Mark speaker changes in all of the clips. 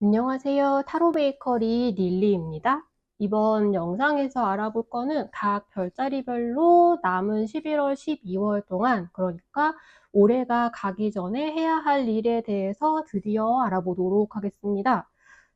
Speaker 1: 안녕하세요. 타로 베이커리 릴리입니다. 이번 영상에서 알아볼 거는 각 별자리별로 남은 11월, 12월 동안, 그러니까 올해가 가기 전에 해야 할 일에 대해서 드디어 알아보도록 하겠습니다.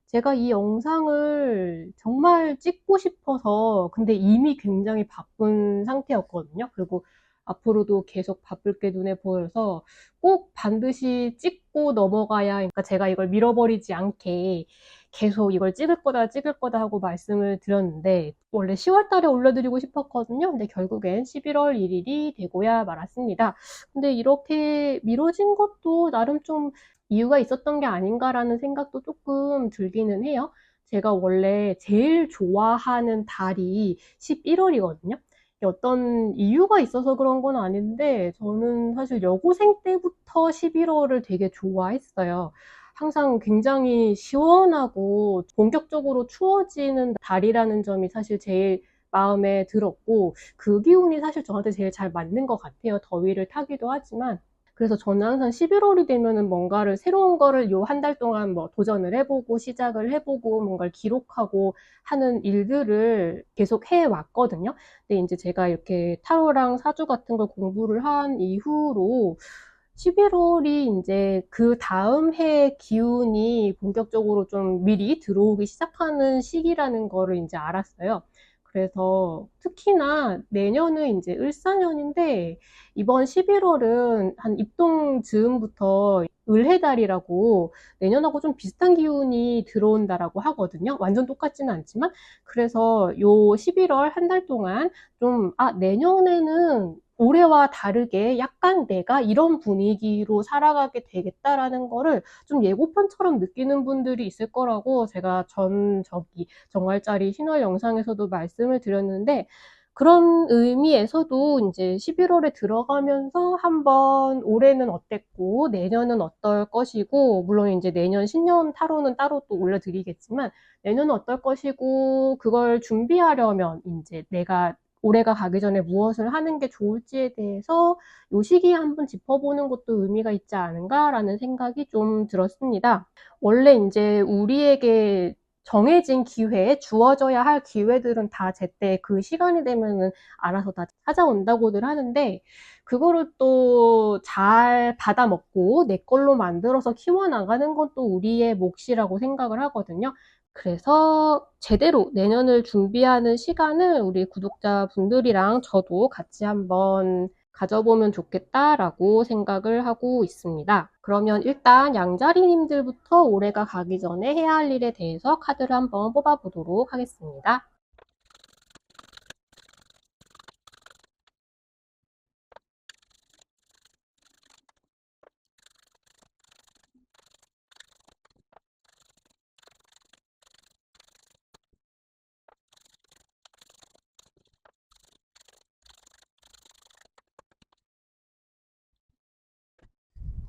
Speaker 1: 제가 이 영상을 정말 찍고 싶어서 근데 이미 굉장히 바쁜 상태였거든요. 그리고 앞으로도 계속 바쁠 게 눈에 보여서 꼭 반드시 찍고 넘어가야, 그러니까 제가 이걸 밀어버리지 않게 계속 이걸 찍을 거다 하고 말씀을 드렸는데, 원래 10월 달에 올려드리고 싶었거든요. 근데 결국엔 11월 1일이 되고야 말았습니다. 근데 이렇게 미뤄진 것도 나름 좀 이유가 있었던 게 아닌가라는 생각도 조금 들기는 해요. 제가 원래 제일 좋아하는 달이 11월이거든요. 어떤 이유가 있어서 그런 건 아닌데, 저는 사실 여고생 때부터 11월을 되게 좋아했어요. 항상 굉장히 시원하고 본격적으로 추워지는 달이라는 점이 사실 제일 마음에 들었고, 그 기운이 사실 저한테 제일 잘 맞는 것 같아요. 더위를 타기도 하지만. 그래서 저는 항상 11월이 되면은 뭔가를 새로운 거를 요 한 달 동안 뭐 도전을 해보고 시작을 해보고 뭔가를 기록하고 하는 일들을 계속 해왔거든요. 근데 이제 제가 이렇게 타로랑 사주 같은 걸 공부를 한 이후로 11월이 이제 그 다음 해의 기운이 본격적으로 좀 미리 들어오기 시작하는 시기라는 거를 이제 알았어요. 그래서 특히나 내년은 이제 을사년인데, 이번 11월은 한 입동 즈음부터 을해달이라고 내년하고 좀 비슷한 기운이 들어온다라고 하거든요. 완전 똑같지는 않지만. 그래서 요 11월 한 달 동안 좀, 내년에는 올해와 다르게 약간 내가 이런 분위기로 살아가게 되겠다라는 거를 좀 예고편처럼 느끼는 분들이 있을 거라고 제가 저기 정월짜리 신월 영상에서도 말씀을 드렸는데, 그런 의미에서도 이제 11월에 들어가면서 한번 올해는 어땠고 내년은 어떨 것이고, 물론 이제 내년 신년 타로는 따로 또 올려드리겠지만 내년은 어떨 것이고, 그걸 준비하려면 이제 내가 올해가 가기 전에 무엇을 하는 게 좋을지에 대해서 요 시기에 한번 짚어보는 것도 의미가 있지 않은가라는 생각이 좀 들었습니다. 원래 이제 우리에게 정해진 기회에 주어져야 할 기회들은 다 제때 그 시간이 되면은 알아서 다 찾아온다고들 하는데, 그거를 또 잘 받아먹고 내 걸로 만들어서 키워나가는 건 또 우리의 몫이라고 생각을 하거든요. 그래서 제대로 내년을 준비하는 시간을 우리 구독자분들이랑 저도 같이 한번 가져보면 좋겠다라고 생각을 하고 있습니다. 그러면 일단 양자리님들부터 올해가 가기 전에 해야 할 일에 대해서 카드를 한번 뽑아보도록 하겠습니다.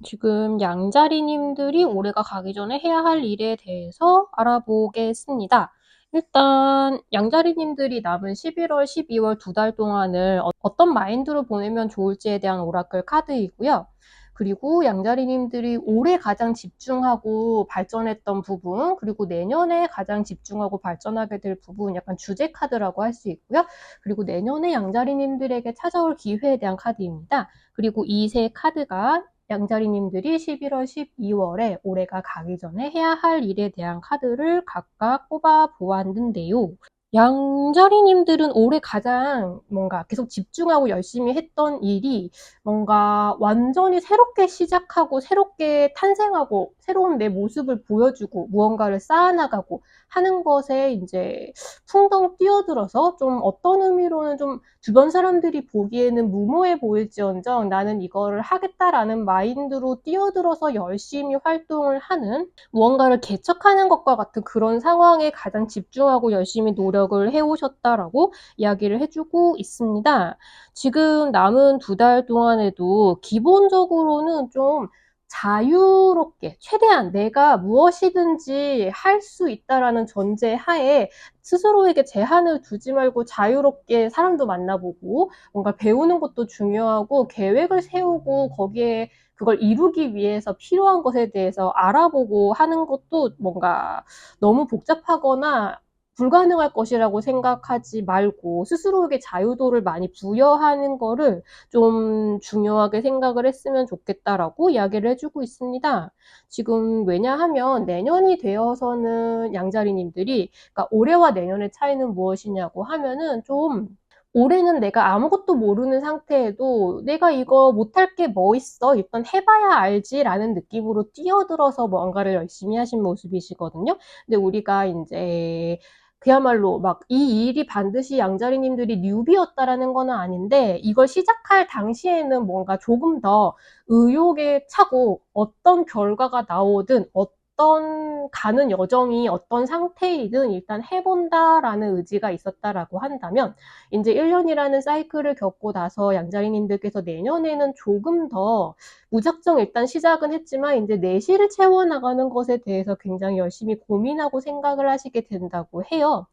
Speaker 1: 지금 양자리님들이 올해가 가기 전에 해야 할 일에 대해서 알아보겠습니다. 일단 양자리님들이 남은 11월, 12월 두 달 동안을 어떤 마인드로 보내면 좋을지에 대한 오라클 카드이고요. 그리고 양자리님들이 올해 가장 집중하고 발전했던 부분, 그리고 내년에 가장 집중하고 발전하게 될 부분, 약간 주제 카드라고 할 수 있고요. 그리고 내년에 양자리님들에게 찾아올 기회에 대한 카드입니다. 그리고 이 세 카드가 양자리님들이 11월, 12월에 올해가 가기 전에 해야 할 일에 대한 카드를 각각 뽑아 보았는데요. 양자리님들은 올해 가장 뭔가 계속 집중하고 열심히 했던 일이 뭔가 완전히 새롭게 시작하고 새롭게 탄생하고 새로운 내 모습을 보여주고 무언가를 쌓아나가고 하는 것에 이제 풍덩 뛰어들어서, 좀 어떤 의미로는 좀 주변 사람들이 보기에는 무모해 보일지언정 나는 이거를 하겠다라는 마인드로 뛰어들어서 열심히 활동을 하는, 무언가를 개척하는 것과 같은 그런 상황에 가장 집중하고 열심히 노력을 해오셨다라고 이야기를 해주고 있습니다. 지금 남은 두 달 동안에도 기본적으로는 좀 자유롭게 최대한 내가 무엇이든지 할 수 있다라는 전제 하에 스스로에게 제한을 두지 말고 자유롭게 사람도 만나보고 뭔가 배우는 것도 중요하고 계획을 세우고 거기에 그걸 이루기 위해서 필요한 것에 대해서 알아보고 하는 것도 뭔가 너무 복잡하거나 불가능할 것이라고 생각하지 말고 스스로에게 자유도를 많이 부여하는 거를 좀 중요하게 생각을 했으면 좋겠다라고 이야기를 해주고 있습니다. 지금 왜냐하면 내년이 되어서는 양자리님들이, 그러니까 올해와 내년의 차이는 무엇이냐고 하면은, 좀 올해는 내가 아무것도 모르는 상태에도 내가 이거 못할 게 뭐 있어? 일단 해봐야 알지? 라는 느낌으로 뛰어들어서 뭔가를 열심히 하신 모습이시거든요. 근데 우리가 이제 그야말로 막 이 일이 반드시 양자리님들이 뉴비였다라는 건 아닌데, 이걸 시작할 당시에는 뭔가 조금 더 의욕에 차고 어떤 결과가 나오든 어떤 가는 여정이 어떤 상태이든 일단 해본다라는 의지가 있었다라고 한다면, 이제 1년이라는 사이클을 겪고 나서 양자리님들께서 내년에는 조금 더 무작정 일단 시작은 했지만 이제 내실을 채워나가는 것에 대해서 굉장히 열심히 고민하고 생각을 하시게 된다고 해요.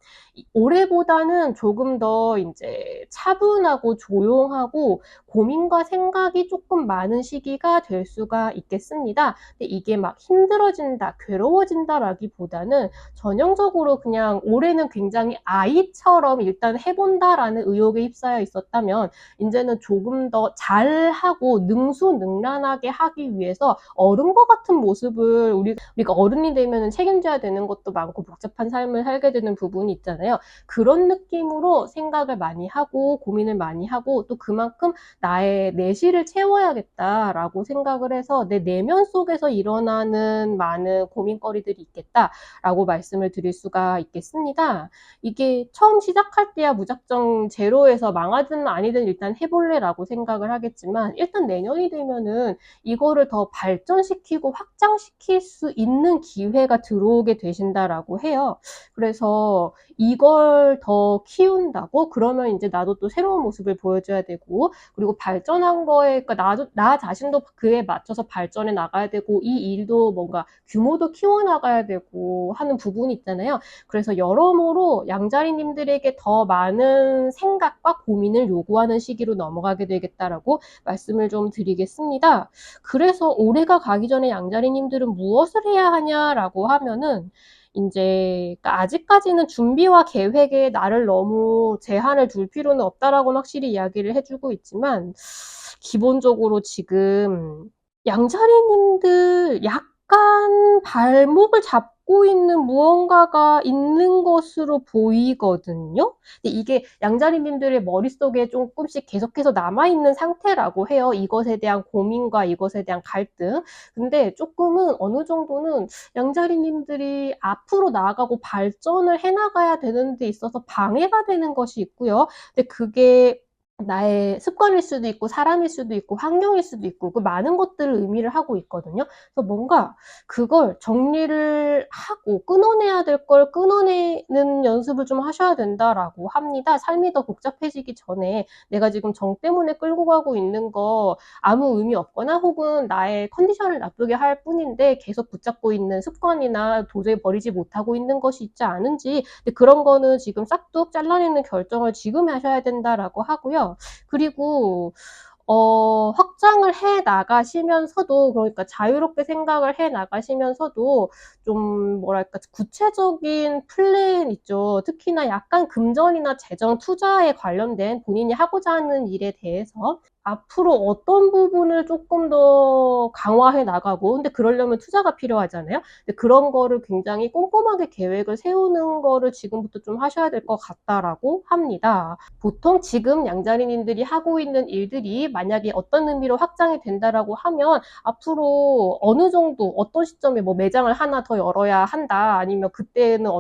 Speaker 1: 올해보다는 조금 더 이제 차분하고 조용하고 고민과 생각이 조금 많은 시기가 될 수가 있겠습니다. 근데 이게 막 힘들어진다, 괴로워진다라기보다는 전형적으로 그냥 올해는 굉장히 아이처럼 일단 해본다라는 의욕에 휩싸여 있었다면, 이제는 조금 더 잘하고 능수능란하게 하기 위해서 어른과 같은 모습을, 우리가 어른이 되면 책임져야 되는 것도 많고 복잡한 삶을 살게 되는 부분이 있잖아요. 그런 느낌으로 생각을 많이 하고 고민을 많이 하고, 또 그만큼 나의 내실을 채워야겠다라고 생각을 해서 내 내면 속에서 일어나는 많은 고민거리들이 있겠다라고 말씀을 드릴 수가 있겠습니다. 이게 처음 시작할 때야 무작정 제로에서 망하든 아니든 일단 해볼래라고 생각을 하겠지만, 일단 내년이 되면은 이거를 더 발전시키고 확장시킬 수 있는 기회가 들어오게 되신다라고 해요. 그래서 이걸 더 키운다고? 그러면 이제 나도 또 새로운 모습을 보여줘야 되고, 그리고 발전한 거에, 그러니까 나 자신도 그에 맞춰서 발전해 나가야 되고, 이 일도 뭔가 규모도 키워나가야 되고 하는 부분이 있잖아요. 그래서 여러모로 양자리님들에게 더 많은 생각과 고민을 요구하는 시기로 넘어가게 되겠다라고 말씀을 좀 드리겠습니다. 그래서 올해가 가기 전에 양자리님들은 무엇을 해야 하냐라고 하면은, 이제 그러니까 아직까지는 준비와 계획에 나를 너무 제한을 둘 필요는 없다라고 확실히 이야기를 해주고 있지만, 기본적으로 지금 양자리님들 약간 발목을 잡고 있는 무언가가 있는 것으로 보이거든요. 근데 이게 양자리님들의 머릿속에 조금씩 계속해서 남아있는 상태라고 해요. 이것에 대한 고민과 이것에 대한 갈등. 근데 조금은 어느 정도는 양자리님들이 앞으로 나아가고 발전을 해나가야 되는 데 있어서 방해가 되는 것이 있고요. 근데 그게 나의 습관일 수도 있고 사람일 수도 있고 환경일 수도 있고 그 많은 것들을 의미를 하고 있거든요. 그래서 뭔가 그걸 정리를 하고 끊어내야 될 걸 끊어내는 연습을 좀 하셔야 된다라고 합니다. 삶이 더 복잡해지기 전에 내가 지금 정 때문에 끌고 가고 있는 거 아무 의미 없거나 혹은 나의 컨디션을 나쁘게 할 뿐인데 계속 붙잡고 있는 습관이나 도저히 버리지 못하고 있는 것이 있지 않은지, 근데 그런 거는 지금 싹둑 잘라내는 결정을 지금 하셔야 된다라고 하고요. 그리고 확장을 해 나가시면서도, 그러니까 자유롭게 생각을 해 나가시면서도 좀 뭐랄까 구체적인 플랜 있죠. 특히나 약간 금전이나 재정 투자에 관련된 본인이 하고자 하는 일에 대해서 앞으로 어떤 부분을 조금 더 강화해 나가고, 근데 그러려면 투자가 필요하잖아요. 근데 그런 거를 굉장히 꼼꼼하게 계획을 세우는 거를 지금부터 좀 하셔야 될 것 같다라고 합니다. 보통 지금 양자리님들이 하고 있는 일들이 만약에 어떤 의미로 확장이 된다라고 하면, 앞으로 어느 정도 어떤 시점에 뭐 매장을 하나 더 열어야 한다, 아니면 그때는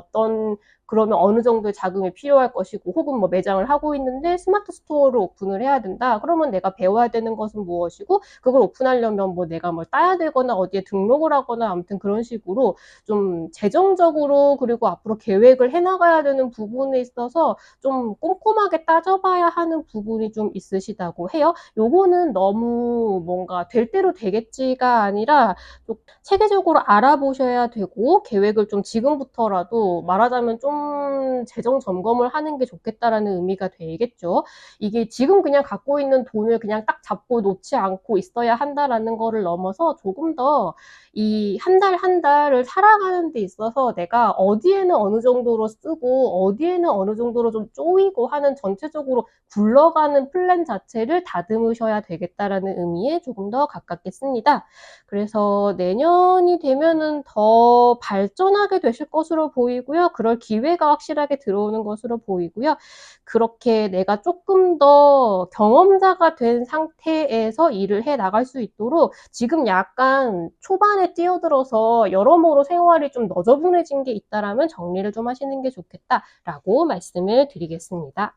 Speaker 1: 그러면 어느 정도의 자금이 필요할 것이고, 혹은 뭐 매장을 하고 있는데 스마트 스토어를 오픈을 해야 된다. 그러면 내가 배워야 되는 것은 무엇이고, 그걸 오픈하려면 뭐 내가 뭘 따야 되거나 어디에 등록을 하거나 아무튼 그런 식으로 좀 재정적으로, 그리고 앞으로 계획을 해나가야 되는 부분에 있어서 좀 꼼꼼하게 따져봐야 하는 부분이 좀 있으시다고 해요. 요거는 너무 뭔가 될 대로 되겠지가 아니라 좀 체계적으로 알아보셔야 되고, 계획을 좀 지금부터라도 말하자면 좀 재정 점검을 하는 게 좋겠다라는 의미가 되겠죠. 이게 지금 그냥 갖고 있는 돈을 그냥 그냥 딱 잡고 놓지 않고 있어야 한다라는 거를 넘어서 조금 더 이 한 달 한 달을 살아가는 데 있어서 내가 어디에는 어느 정도로 쓰고 어디에는 어느 정도로 좀 쪼이고 하는 전체적으로 굴러가는 플랜 자체를 다듬으셔야 되겠다라는 의미에 조금 더 가깝게 씁니다. 그래서 내년이 되면은 더 발전하게 되실 것으로 보이고요. 그럴 기회가 확실하게 들어오는 것으로 보이고요. 그렇게 내가 조금 더 경험자가 된 상태에서 일을 해 나갈 수 있도록 지금 약간 초반에 뛰어들어서 여러모로 생활이 좀 너저분해진 게 있다라면 정리를 좀 하시는 게 좋겠다라고 말씀을 드리겠습니다.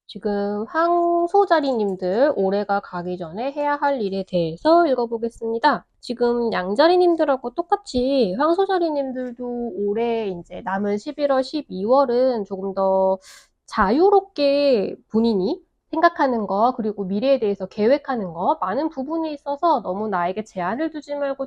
Speaker 1: 지금 황소자리님들 올해가 가기 전에 해야 할 일에 대해서 읽어보겠습니다. 지금 양자리님들하고 똑같이 황소자리님들도 올해 이제 남은 11월, 12월은 조금 더 자유롭게 본인이 생각하는 거, 그리고 미래에 대해서 계획하는 거, 많은 부분이 있어서 너무 나에게 제한을 두지 말고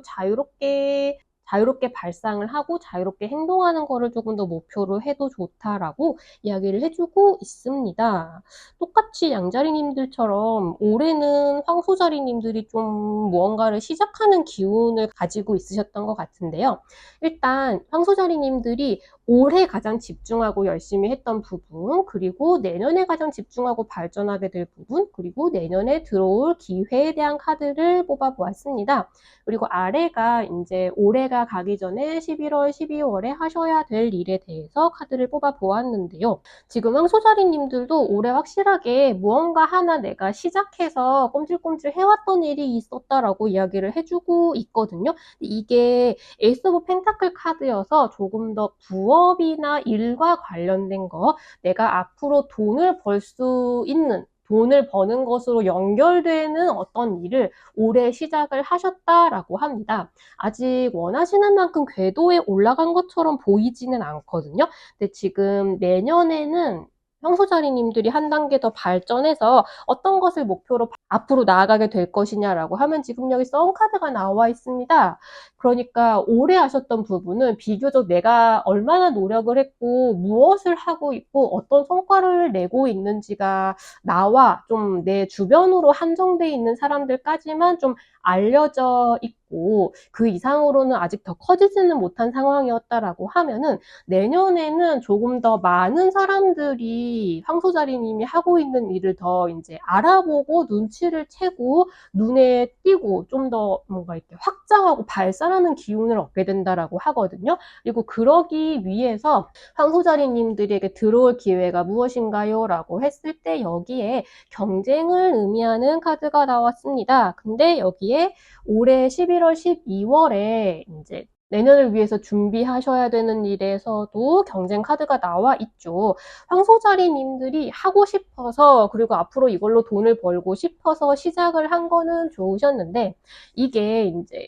Speaker 1: 자유롭게 발상을 하고 자유롭게 행동하는 거를 조금 더 목표로 해도 좋다라고 이야기를 해주고 있습니다. 똑같이 양자리님들처럼 올해는 황소자리님들이 좀 무언가를 시작하는 기운을 가지고 있으셨던 것 같은데요. 일단 황소자리님들이 올해 가장 집중하고 열심히 했던 부분, 그리고 내년에 가장 집중하고 발전하게 될 부분, 그리고 내년에 들어올 기회에 대한 카드를 뽑아보았습니다. 그리고 아래가 이제 올해가 가기 전에 11월, 12월에 하셔야 될 일에 대해서 카드를 뽑아보았는데요. 지금 황소자리님들도 올해 확실하게 무언가 하나 내가 시작해서 꼼질꼼질 해왔던 일이 있었다라고 이야기를 해주고 있거든요. 이게 에이스 오브 펜타클 카드여서 조금 더 부업이나 일과 관련된 거, 내가 앞으로 돈을 벌 수 있는 돈을 버는 것으로 연결되는 어떤 일을 올해 시작을 하셨다라고 합니다. 아직 원하시는 만큼 궤도에 올라간 것처럼 보이지는 않거든요. 근데 지금 내년에는 황소자리님들이 한 단계 더 발전해서 어떤 것을 목표로 앞으로 나아가게 될 것이냐라고 하면 지금 여기 썬카드가 나와 있습니다. 그러니까 올해 하셨던 부분은 비교적 내가 얼마나 노력을 했고 무엇을 하고 있고 어떤 성과를 내고 있는지가 나와 좀 내 주변으로 한정돼 있는 사람들까지만 좀 알려져 있고 그 이상으로는 아직 더 커지지는 못한 상황이었다라고 하면은 내년에는 조금 더 많은 사람들이 황소자리님이 하고 있는 일을 더 이제 알아보고 눈치를 채고 눈에 띄고 좀 더 뭔가 이렇게 확장하고 발산하는 기운을 얻게 된다라고 하거든요. 그리고 그러기 위해서 황소자리님들에게 들어올 기회가 무엇인가요? 라고 했을 때 여기에 경쟁을 의미하는 카드가 나왔습니다. 근데 여기에 올해 11월, 12월에 이제 내년을 위해서 준비하셔야 되는 일에서도 경쟁 카드가 나와 있죠. 황소자리님들이 하고 싶어서 그리고 앞으로 이걸로 돈을 벌고 싶어서 시작을 한 거는 좋으셨는데 이게 이제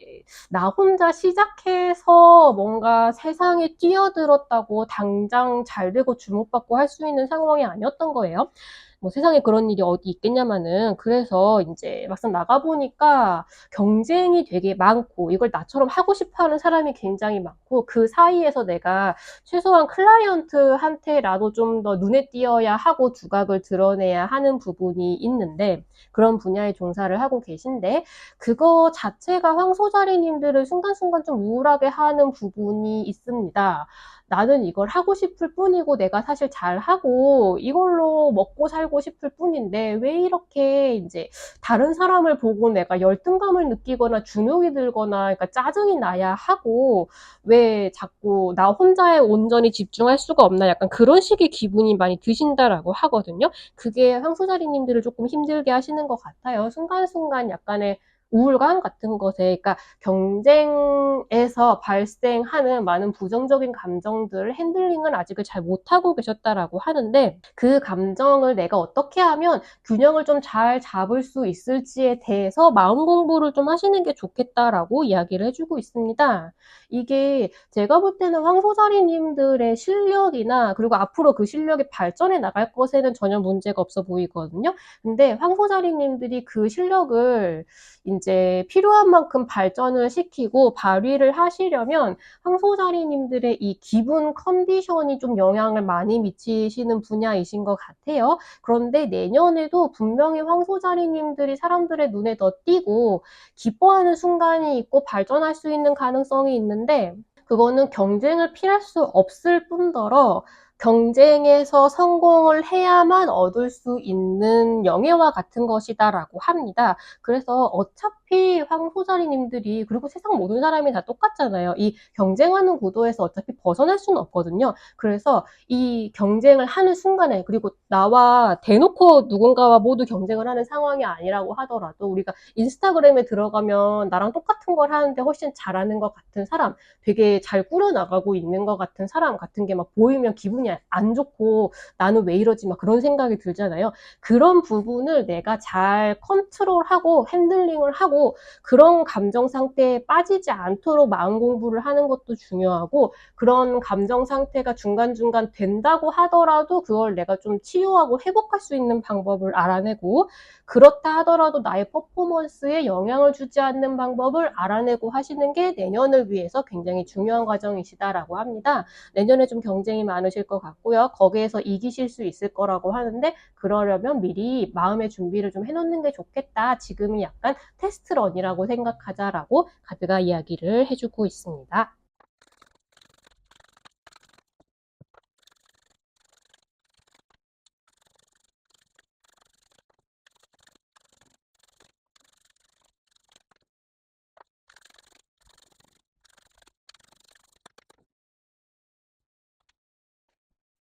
Speaker 1: 나 혼자 시작해서 뭔가 세상에 뛰어들었다고 당장 잘 되고 주목받고 할 수 있는 상황이 아니었던 거예요. 뭐 세상에 그런 일이 어디 있겠냐마는 그래서 이제 막상 나가보니까 경쟁이 되게 많고 이걸 나처럼 하고 싶어하는 사람이 굉장히 많고 그 사이에서 내가 최소한 클라이언트한테라도 좀 더 눈에 띄어야 하고 두각을 드러내야 하는 부분이 있는데 그런 분야에 종사를 하고 계신데 그거 자체가 황소자리님들을 순간순간 좀 우울하게 하는 부분이 있습니다. 나는 이걸 하고 싶을 뿐이고 내가 사실 잘하고 이걸로 먹고 살고 싶을 뿐인데 왜 이렇게 이제 다른 사람을 보고 내가 열등감을 느끼거나 주눅이 들거나 그러니까 짜증이 나야 하고 왜 자꾸 나 혼자에 온전히 집중할 수가 없나 약간 그런 식의 기분이 많이 드신다라고 하거든요. 그게 황소자리님들을 조금 힘들게 하시는 것 같아요. 순간순간 약간의 우울감 같은 것에, 그러니까 경쟁에서 발생하는 많은 부정적인 감정들 핸들링을 아직은 잘 못하고 계셨다라고 하는데, 그 감정을 내가 어떻게 하면 균형을 좀 잘 잡을 수 있을지에 대해서 마음 공부를 좀 하시는 게 좋겠다라고 이야기를 해주고 있습니다. 이게 제가 볼 때는 황소자리님들의 실력이나 그리고 앞으로 그 실력이 발전해 나갈 것에는 전혀 문제가 없어 보이거든요. 근데 황소자리님들이 그 실력을 이제 필요한 만큼 발전을 시키고 발휘를 하시려면 황소자리님들의 이 기분 컨디션이 좀 영향을 많이 미치시는 분야이신 것 같아요. 그런데 내년에도 분명히 황소자리님들이 사람들의 눈에 더 띄고 기뻐하는 순간이 있고 발전할 수 있는 가능성이 있는데, 그거는 경쟁을 피할 수 없을 뿐더러 경쟁에서 성공을 해야만 얻을 수 있는 영예와 같은 것이다라고 합니다. 그래서 어차피 황소자리님들이, 그리고 세상 모든 사람이 다 똑같잖아요. 이 경쟁하는 구도에서 어차피 벗어날 수는 없거든요. 그래서 이 경쟁을 하는 순간에, 그리고 나와 대놓고 누군가와 모두 경쟁을 하는 상황이 아니라고 하더라도, 우리가 인스타그램에 들어가면 나랑 똑같은 걸 하는데 훨씬 잘하는 것 같은 사람, 되게 잘 꾸려나가고 있는 것 같은 사람 같은 게 막 보이면 기분이 안 좋고, 나는 왜 이러지 막 그런 생각이 들잖아요. 그런 부분을 내가 잘 컨트롤하고 핸들링을 하고 그런 감정 상태에 빠지지 않도록 마음 공부를 하는 것도 중요하고, 그런 감정 상태가 중간중간 된다고 하더라도 그걸 내가 좀 치유하고 회복할 수 있는 방법을 알아내고, 그렇다 하더라도 나의 퍼포먼스에 영향을 주지 않는 방법을 알아내고 하시는 게 내년을 위해서 굉장히 중요한 과정이시다라고 합니다. 내년에 좀 경쟁이 많으실 것 같고요. 거기에서 이기실 수 있을 거라고 하는데, 그러려면 미리 마음의 준비를 좀 해놓는 게 좋겠다. 지금이 약간 테스트런이라고 생각하자라고 카드가 이야기를 해주고 있습니다.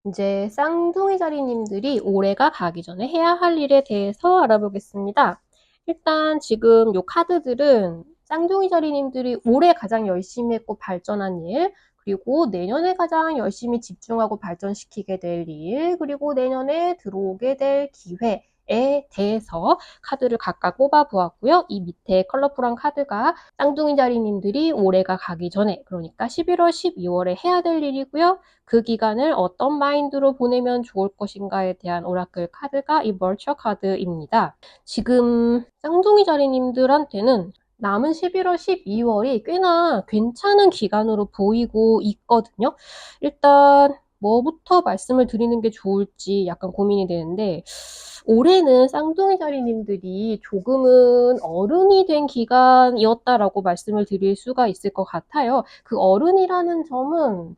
Speaker 1: 이제 쌍둥이 자리님들이 올해가 가기 전에 해야 할 일에 대해서 알아보겠습니다. 일단 지금 요 카드들은 쌍둥이 자리님들이 올해 가장 열심히 했고 발전한 일, 그리고 내년에 가장 열심히 집중하고 발전시키게 될 일, 그리고 내년에 들어오게 될 기회에 대해서 카드를 각각 뽑아보았고요. 이 밑에 컬러풀한 카드가 쌍둥이 자리님들이 올해가 가기 전에, 그러니까 11월, 12월에 해야 될 일이고요. 그 기간을 어떤 마인드로 보내면 좋을 것인가에 대한 오라클 카드가 이 멀처 카드입니다. 지금 쌍둥이 자리님들한테는 남은 11월, 12월이 꽤나 괜찮은 기간으로 보이고 있거든요. 일단 뭐부터 말씀을 드리는 게 좋을지 약간 고민이 되는데, 올해는 쌍둥이 자리님들이 조금은 어른이 된 기간이었다라고 말씀을 드릴 수가 있을 것 같아요. 그 어른이라는 점은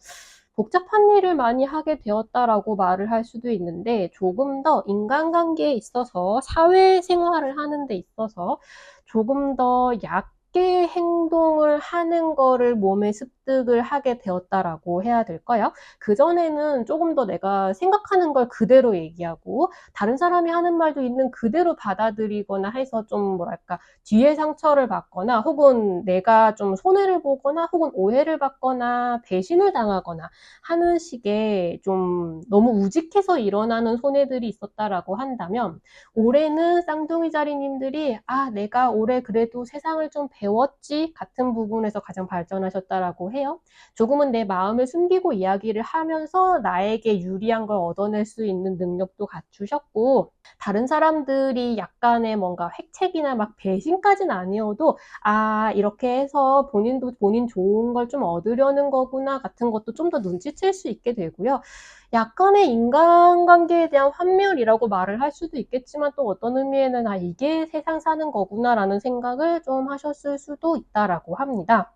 Speaker 1: 복잡한 일을 많이 하게 되었다라고 말을 할 수도 있는데, 조금 더 인간관계에 있어서 사회생활을 하는 데 있어서 조금 더 얕게 행동을 하는 거를 몸에 습득을 하게 되었다라고 해야 될까요? 그전에는 조금 더 내가 생각하는 걸 그대로 얘기하고 다른 사람이 하는 말도 있는 그대로 받아들이거나 해서 좀 뭐랄까 뒤에 상처를 받거나, 혹은 내가 좀 손해를 보거나 혹은 오해를 받거나 배신을 당하거나 하는 식의 좀 너무 우직해서 일어나는 손해들이 있었다라고 한다면, 올해는 쌍둥이 자리님들이 내가 올해 그래도 세상을 좀 배웠지 같은 부분에서 가장 발전하셨다라고 해요. 조금은 내 마음을 숨기고 이야기를 하면서 나에게 유리한 걸 얻어낼 수 있는 능력도 갖추셨고, 다른 사람들이 약간의 뭔가 획책이나 막 배신까지는 아니어도 이렇게 해서 본인도 본인 좋은 걸 좀 얻으려는 거구나 같은 것도 좀 더 눈치챌 수 있게 되고요. 약간의 인간관계에 대한 환멸이라고 말을 할 수도 있겠지만, 또 어떤 의미에는 이게 세상 사는 거구나라는 생각을 좀 하셨을 수도 있다라고 합니다.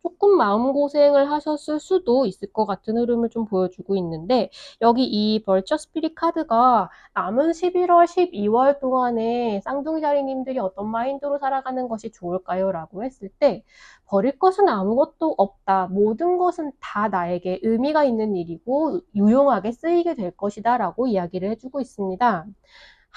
Speaker 1: 조금 마음고생을 하셨을 수도 있을 것 같은 흐름을 좀 보여주고 있는데, 여기 이 벌처 스피릿 카드가 남은 11월, 12월 동안에 쌍둥이 자리님들이 어떤 마인드로 살아가는 것이 좋을까요? 라고 했을 때, 버릴 것은 아무것도 없다. 모든 것은 다 나에게 의미가 있는 일이고 유용하게 쓰이게 될 것이다 라고 이야기를 해주고 있습니다.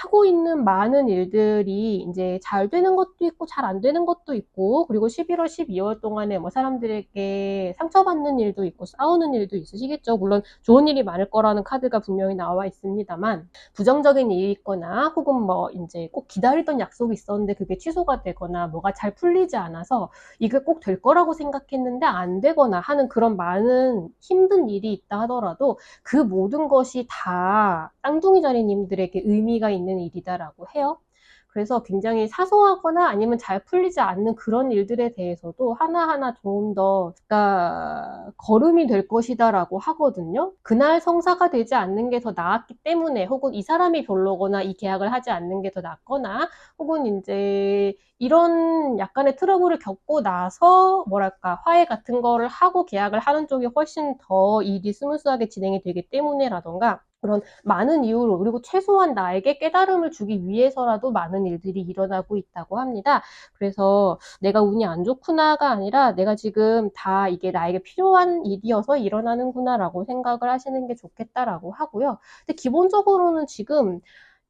Speaker 1: 하고 있는 많은 일들이 인제 잘 되는 것도 있고 잘 안 되는 것도 있고, 그리고 11월, 12월 동안에 뭐 사람들에게 상처받는 일도 있고 싸우는 일도 있으시겠죠. 물론 좋은 일이 많을 거라는 카드가 분명히 나와 있습니다만, 부정적인 일이 있거나 혹은 뭐 인제 꼭 기다리던 약속이 있었는데 그게 취소가 되거나 뭐가 잘 풀리지 않아서 이게 꼭 될 거라고 생각했는데 안 되거나 하는 그런 많은 힘든 일이 있다 하더라도 그 모든 것이 다 쌍둥이 자리님들에게 의미가 있는 일이다라고 해요. 그래서 굉장히 사소하거나 아니면 잘 풀리지 않는 그런 일들에 대해서도 하나하나 좀 더 그러니까 걸음이 될 것이다라고 하거든요. 그날 성사가 되지 않는 게 더 나았기 때문에, 혹은 이 사람이 별로거나 이 계약을 하지 않는 게 더 낫거나, 혹은 인제 이런 약간의 트러블을 겪고 나서 뭐랄까 화해 같은 거를 하고 계약을 하는 쪽이 훨씬 더 일이 스무스하게 진행이 되기 때문에라던가, 그런 많은 이유로, 그리고 최소한 나에게 깨달음을 주기 위해서라도 많은 일들이 일어나고 있다고 합니다. 그래서 '내가 운이 안 좋구나.'가 아니라 '내가 지금 다 이게 나에게 필요한 일이어서 일어나는구나.'라고 생각을 하시는 게 좋겠다라고 하고요. 근데 기본적으로는 지금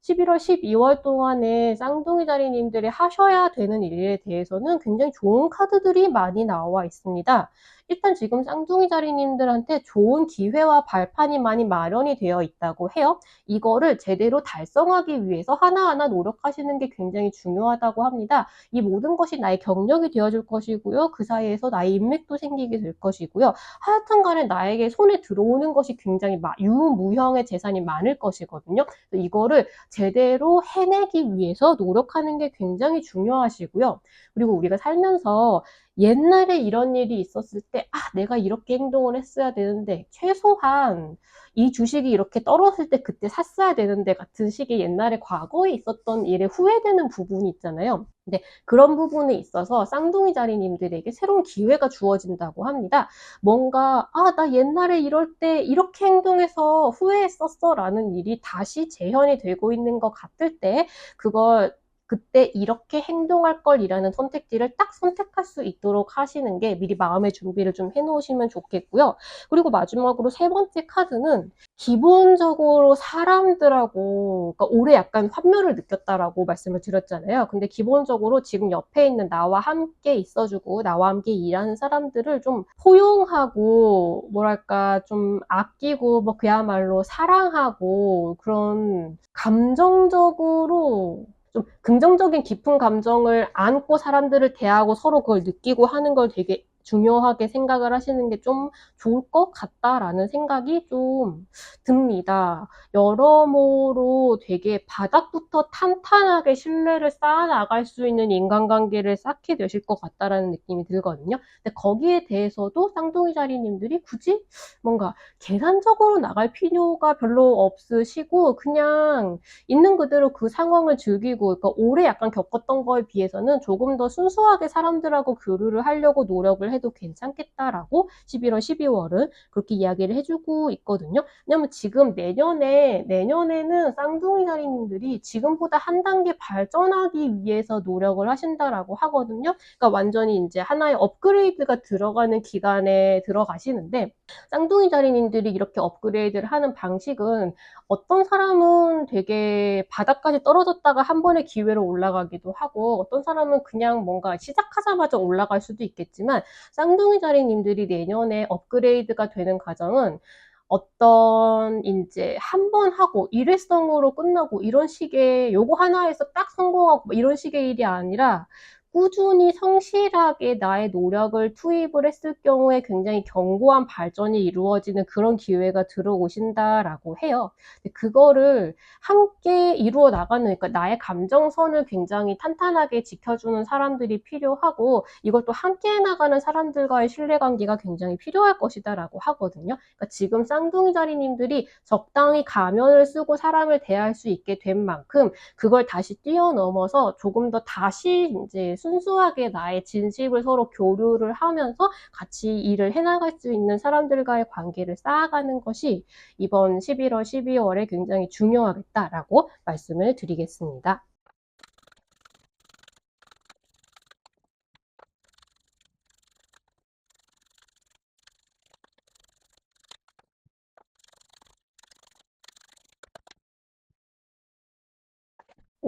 Speaker 1: 11월, 12월 동안에 쌍둥이 자리님들이 하셔야 되는 일에 대해서는 굉장히 좋은 카드들이 많이 나와 있습니다. 일단 지금 쌍둥이 자리님들한테 좋은 기회와 발판이 많이 마련이 되어 있다고 해요. 이거를 제대로 달성하기 위해서 하나하나 노력하시는 게 굉장히 중요하다고 합니다. 이 모든 것이 나의 경력이 되어줄 것이고요. 그 사이에서 나의 인맥도 생기게 될 것이고요. 하여튼 간에 나에게 손에 들어오는 것이 굉장히 유무형의 재산이 많을 것이거든요. 이거를 제대로 해내기 위해서 노력하는 게 굉장히 중요하시고요. 그리고 우리가 살면서 옛날에 이런 일이 있었을 때 '아 내가 이렇게 행동을 했어야 되는데, 최소한 이 주식이 이렇게 떨어졌을 때 그때 샀어야 되는데' 같은 식의 옛날에 과거에 있었던 일에 후회되는 부분이 있잖아요. 근데 그런 부분에 있어서 쌍둥이 자리님들에게 새로운 기회가 주어진다고 합니다. 뭔가 '아 나 옛날에 이럴 때 이렇게 행동해서 후회했었어.'라는 일이 다시 재현이 되고 있는 것 같을 때, 그걸 '그때 이렇게 행동할 걸.'이라는 선택지를 딱 선택할 수 있도록 하시는 게, 미리 마음의 준비를 좀 해 놓으시면 좋겠고요. 그리고 마지막으로 세 번째 카드는, 기본적으로 사람들하고 그러니까 올해 약간 환멸을 느꼈다라고 말씀을 드렸잖아요. 근데 기본적으로 지금 옆에 있는 나와 함께 있어 주고 나와 함께 일하는 사람들을 좀 포용하고 뭐랄까 좀 아끼고 뭐 그야말로 사랑하고, 그런 감정적으로 좀 긍정적인 깊은 감정을 안고 사람들을 대하고 서로 그걸 느끼고 하는 걸 되게 중요하게 생각을 하시는 게 좀 좋을 것 같다라는 생각이 좀 듭니다. 여러모로 되게 바닥부터 탄탄하게 신뢰를 쌓아나갈 수 있는 인간관계를 쌓게 되실 것 같다라는 느낌이 들거든요. 근데 거기에 대해서도 쌍둥이 자리님들이 굳이 뭔가 계산적으로 나갈 필요가 별로 없으시고, 그냥 있는 그대로 그 상황을 즐기고, 그러니까 올해 약간 겪었던 거에 비해서는 조금 더 순수하게 사람들하고 교류를 하려고 노력을 해도 괜찮겠다라고 11월, 12월은 그렇게 이야기를 해주고 있거든요. 왜냐면 지금 내년에는 쌍둥이 자리님들이 지금보다 한 단계 발전하기 위해서 노력을 하신다라고 하거든요. 그러니까 완전히 이제 하나의 업그레이드가 들어가는 기간에 들어가시는데, 쌍둥이 자리님들이 이렇게 업그레이드를 하는 방식은, 어떤 사람은 되게 바닥까지 떨어졌다가 한 번의 기회로 올라가기도 하고, 어떤 사람은 그냥 뭔가 시작하자마자 올라갈 수도 있겠지만, 쌍둥이 자리님들이 내년에 업그레이드가 되는 과정은 어떤 인제 한 번 하고 일회성으로 끝나고 이런 식의 요거 하나에서 딱 성공하고 이런 식의 일이 아니라, 꾸준히 성실하게 나의 노력을 투입을 했을 경우에 굉장히 견고한 발전이 이루어지는 그런 기회가 들어오신다라고 해요. 근데 그거를 함께 이루어 나가는, 그러니까 나의 감정선을 굉장히 탄탄하게 지켜주는 사람들이 필요하고, 이것도 함께 해 나가는 사람들과의 신뢰관계가 굉장히 필요할 것이다라고 하거든요. 그러니까 지금 쌍둥이 자리님들이 적당히 가면을 쓰고 사람을 대할 수 있게 된 만큼, 그걸 다시 뛰어넘어서 조금 더 다시 인제 순수하게 나의 진심을 서로 교류를 하면서 같이 일을 해 나갈 수 있는 사람들과의 관계를 쌓아가는 것이 이번 11월, 12월에 굉장히 중요하겠다라고 말씀을 드리겠습니다.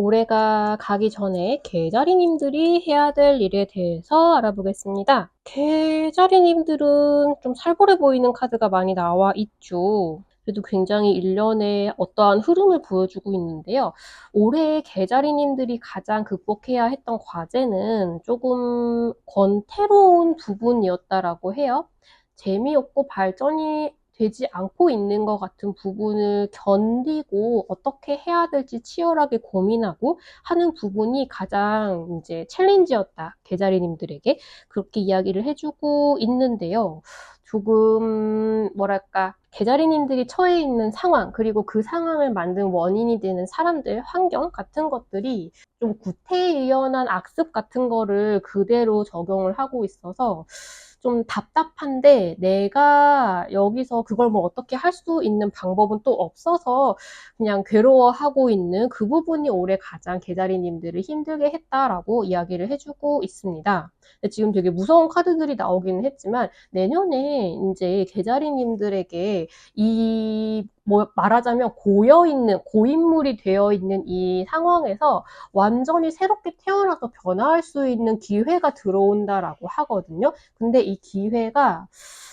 Speaker 1: 올해가 가기 전에 개자리님들이 해야 될 일에 대해서 알아보겠습니다. 개자리님들은 좀 살벌해 보이는 카드가 많이 나와 있죠. 그래도 굉장히 1년에 어떠한 흐름을 보여주고 있는데요. 올해 개자리님들이 가장 극복해야 했던 과제는 조금 권태로운 부분이었다라고 해요. 재미없고 발전이 되지 않고 있는 것 같은 부분을 견디고 어떻게 해야 될지 치열하게 고민하고 하는 부분이 가장 이제 챌린지였다. 개자리님들에게 그렇게 이야기를 해주고 있는데요. 조금 뭐랄까 개자리님들이 처해 있는 상황 그리고 그 상황을 만든 원인이 되는 사람들, 환경 같은 것들이 좀 구태의연한 악습 같은 거를 그대로 적용을 하고 있어서 좀 답답한데 내가 여기서 그걸 뭐 어떻게 할 수 있는 방법은 또 없어서 그냥 괴로워하고 있는 그 부분이 올해 가장 개자리님들을 힘들게 했다라고 이야기를 해주고 있습니다. 지금 되게 무서운 카드들이 나오기는 했지만 내년에 이제 개자리님들에게 이 말하자면 고여있는 고인물이 되어있는 이 상황에서 완전히 새롭게 태어나서 변화할 수 있는 기회가 들어온다라고 하거든요. 근데 이 기회가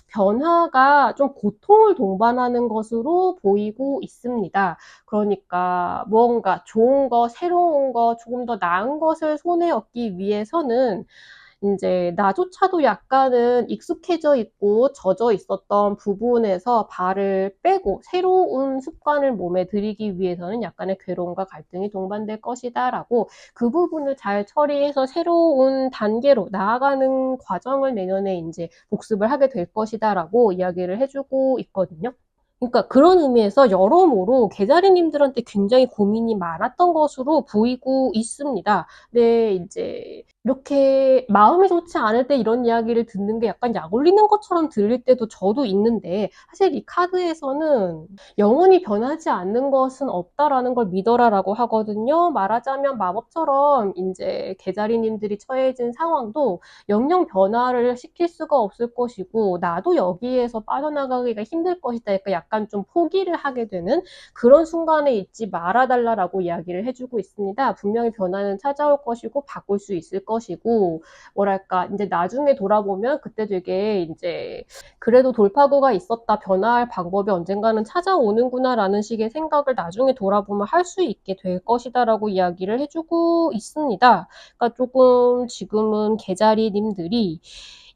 Speaker 1: 변화가 좀 고통을 동반하는 것으로 보이고 있습니다. 그러니까 무언가 좋은 거, 새로운 거, 조금 더 나은 것을 손에 얻기 위해서는 이제 나조차도 약간은 익숙해져 있고 젖어 있었던 부분에서 발을 빼고 새로운 습관을 몸에 들이기 위해서는 약간의 괴로움과 갈등이 동반될 것이다라고 그 부분을 잘 처리해서 새로운 단계로 나아가는 과정을 내년에 이제 복습을 하게 될 것이다라고 이야기를 해주고 있거든요. 그러니까 그런 의미에서 여러모로 개자리님들한테 굉장히 고민이 많았던 것으로 보이고 있습니다. 네, 이제 이렇게 마음이 좋지 않을 때 이런 이야기를 듣는 게 약간 약 올리는 것처럼 들릴 때도 저도 있는데 사실 이 카드에서는 영원히 변하지 않는 것은 없다라는 걸 믿어라라고 하거든요. 말하자면 마법처럼 이제 개자리님들이 처해진 상황도 영영 변화를 시킬 수가 없을 것이고 나도 여기에서 빠져나가기가 힘들 것이다. 그러니까 약간 좀 포기를 하게 되는 그런 순간에 있지 말아달라라고 이야기를 해주고 있습니다. 분명히 변화는 찾아올 것이고 바꿀 수 있을 것이고 뭐랄까 이제 나중에 돌아보면 그때 되게 이제 그래도 돌파구가 있었다. 변화할 방법이 언젠가는 찾아오는구나라는 식의 생각을 나중에 돌아보면 할 수 있게 될 것이다라고 이야기를 해주고 있습니다. 그러니까 조금 지금은 개자리님들이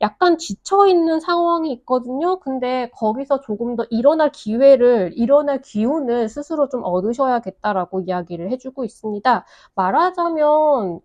Speaker 1: 약간 지쳐있는 상황이 있거든요. 근데 거기서 조금 더 일어날 기운을 스스로 좀 얻으셔야겠다라고 이야기를 해주고 있습니다. 말하자면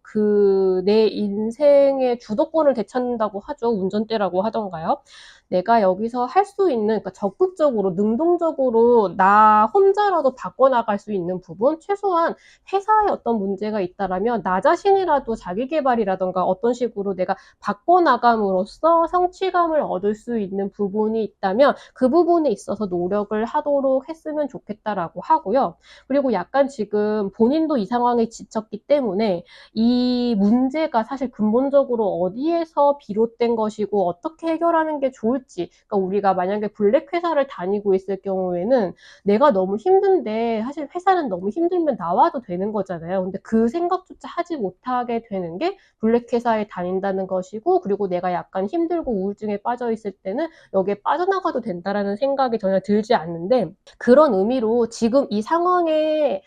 Speaker 1: 내 인생의 주도권을 되찾는다고 하죠. 운전대라고 하던가요. 내가 여기서 할 수 있는, 그러니까 적극적으로, 능동적으로 나 혼자라도 바꿔나갈 수 있는 부분, 최소한 회사에 어떤 문제가 있다라면 나 자신이라도 자기계발이라던가 어떤 식으로 내가 바꿔나감으로써 성취감을 얻을 수 있는 부분이 있다면 그 부분에 있어서 노력을 하도록 했으면 좋겠다라고 하고요. 그리고 약간 지금 본인도 이 상황에 지쳤기 때문에 이 문제가 사실 근본적으로 어디에서 비롯된 것이고 어떻게 해결하는 게 좋을지, 그러니까 우리가 만약에 블랙 회사를 다니고 있을 경우에는 내가 너무 힘든데 사실 회사는 너무 힘들면 나와도 되는 거잖아요. 근데 그 생각조차 하지 못하게 되는 게 블랙 회사에 다닌다는 것이고, 그리고 내가 약간 힘들고 우울증에 빠져 있을 때는 여기에 빠져나가도 된다라는 생각이 전혀 들지 않는데, 그런 의미로 지금 이 상황의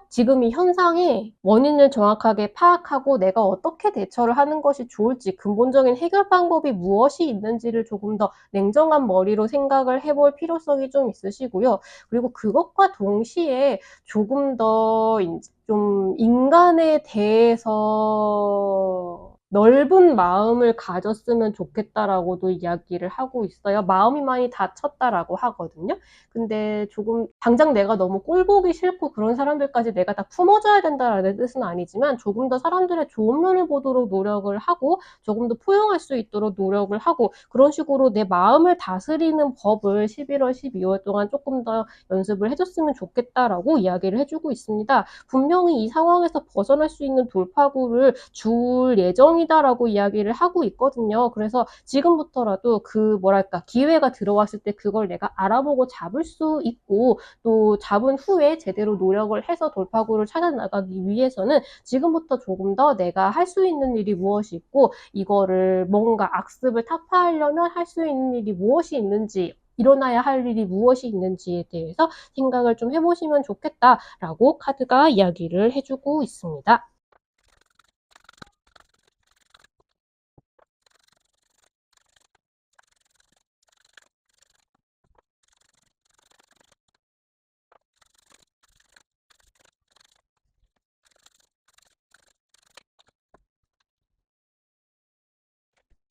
Speaker 1: 지금 이 현상의 원인을 정확하게 파악하고 내가 어떻게 대처를 하는 것이 좋을지, 근본적인 해결 방법이 무엇이 있는지를 조금 더 냉정한 머리로 생각을 해볼 필요성이 좀 있으시고요. 그리고 그것과 동시에 조금 더 좀 인간에 대해서 넓은 마음을 가졌으면 좋겠다라고도 이야기를 하고 있어요. 마음이 많이 다쳤다라고 하거든요. 근데 조금 당장 내가 너무 꼴보기 싫고 그런 사람들까지 내가 다 품어줘야 된다라는 뜻은 아니지만 조금 더 사람들의 좋은 면을 보도록 노력을 하고 조금 더 포용할 수 있도록 노력을 하고 그런 식으로 내 마음을 다스리는 법을 11월, 12월 동안 조금 더 연습을 해줬으면 좋겠다라고 이야기를 해주고 있습니다. 분명히 이 상황에서 벗어날 수 있는 돌파구를 줄 예정 과정이다라고 이야기를 하고 있거든요. 그래서 지금부터라도 기회가 들어왔을 때 그걸 내가 알아보고 잡을 수 있고, 또 잡은 후에 제대로 노력을 해서 돌파구를 찾아 나가기 위해서는 지금부터 조금 더 내가 할 수 있는 일이 무엇이 있고, 이거를 뭔가 악습을 타파하려면 할 수 있는 일이 무엇이 있는지, 일어나야 할 일이 무엇이 있는지에 대해서 생각을 좀 해보시면 좋겠다라고 카드가 이야기를 해주고 있습니다.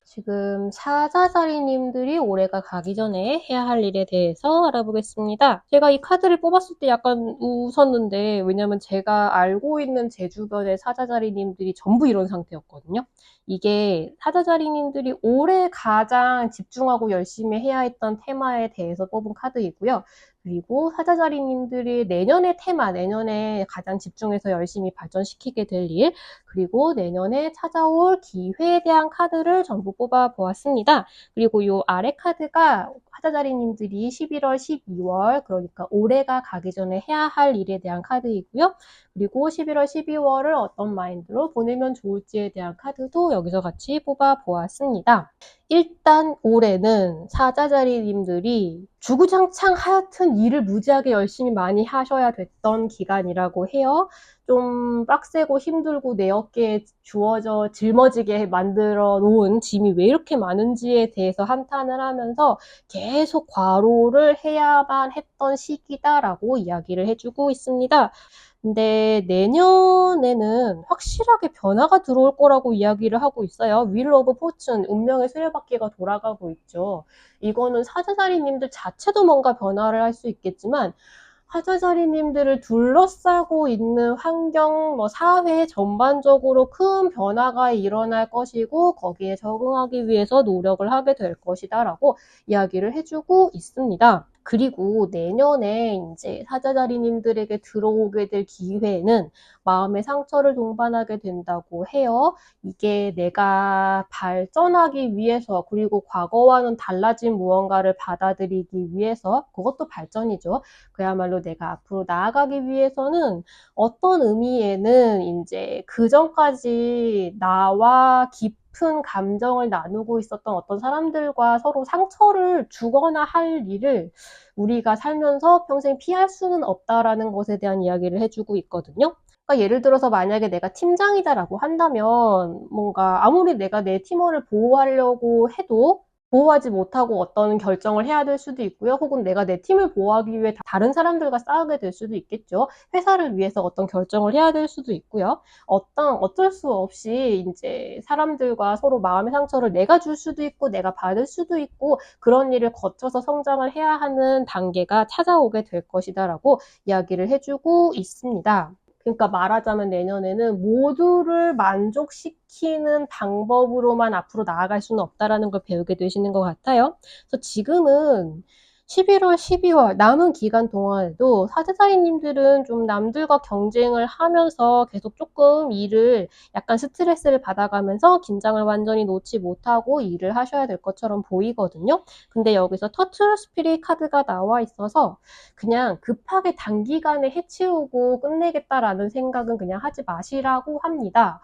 Speaker 1: 지금 사자자리님들이 올해가 가기 전에 해야 할 일에 대해서 알아보겠습니다. 제가 이 카드를 뽑았을 때 약간 웃었는데, 왜냐면 제가 알고 있는 제 주변의 사자자리님들이 전부 이런 상태였거든요. 이게 사자자리님들이 올해 가장 집중하고 열심히 해야 했던 테마에 대해서 뽑은 카드이고요. 그리고 사자자리님들이 내년의 테마, 내년에 가장 집중해서 열심히 발전시키게 될 일, 그리고 내년에 찾아올 기회에 대한 카드를 전부 뽑아 보았습니다. 그리고 이 아래 카드가 사자자리님들이 11월, 12월, 그러니까 올해가 가기 전에 해야 할 일에 대한 카드이고요. 그리고 11월, 12월을 어떤 마인드로 보내면 좋을지에 대한 카드도 여기서 같이 뽑아 보았습니다. 일단 올해는 사자자리님들이 주구장창 하여튼 일을 무지하게 열심히 많이 하셔야 됐던 기간이라고 해요. 좀 빡세고 힘들고 내 어깨에 주어져 짊어지게 만들어 놓은 짐이 왜 이렇게 많은지에 대해서 한탄을 하면서 계속 과로를 해야만 했던 시기다라고 이야기를 해주고 있습니다. 근데 내년에는 확실하게 변화가 들어올 거라고 이야기를 하고 있어요. 윌 오브 포춘, 운명의 수레바퀴가 돌아가고 있죠. 이거는 사자자리님들 자체도 뭔가 변화를 할 수 있겠지만, 사자자리님들을 둘러싸고 있는 환경, 사회 전반적으로 큰 변화가 일어날 것이고, 거기에 적응하기 위해서 노력을 하게 될 것이다라고 이야기를 해주고 있습니다. 그리고 내년에 이제 사자자리님들에게 들어오게 될 기회는 마음의 상처를 동반하게 된다고 해요. 이게 내가 발전하기 위해서, 그리고 과거와는 달라진 무언가를 받아들이기 위해서, 그것도 발전이죠. 그야말로 내가 앞으로 나아가기 위해서는 어떤 의미에는 이제 그전까지 나와 깊은 감정을 나누고 있었던 어떤 사람들과 서로 상처를 주거나 할 일을 우리가 살면서 평생 피할 수는 없다라는 것에 대한 이야기를 해주고 있거든요. 그러니까 예를 들어서 만약에 내가 팀장이다라고 한다면 뭔가 아무리 내가 내 팀원을 보호하려고 해도 보호하지 못하고 어떤 결정을 해야 될 수도 있고요. 혹은 내가 내 팀을 보호하기 위해 다른 사람들과 싸우게 될 수도 있겠죠. 회사를 위해서 어떤 결정을 해야 될 수도 있고요. 어쩔 수 없이 이제 사람들과 서로 마음의 상처를 내가 줄 수도 있고 내가 받을 수도 있고 그런 일을 거쳐서 성장을 해야 하는 단계가 찾아오게 될 것이다라고 이야기를 해주고 있습니다. 그러니까 말하자면 내년에는 모두를 만족시키는 방법으로만 앞으로 나아갈 수는 없다라는 걸 배우게 되시는 것 같아요. 그래서 지금은 11월, 12월 남은 기간 동안에도 사제자리님들은 좀 남들과 경쟁을 하면서 계속 조금 일을 약간 스트레스를 받아가면서 긴장을 완전히 놓지 못하고 일을 하셔야 될 것처럼 보이거든요. 근데 여기서 터틀 스피릿 카드가 나와 있어서 그냥 급하게 단기간에 해치우고 끝내겠다라는 생각은 그냥 하지 마시라고 합니다.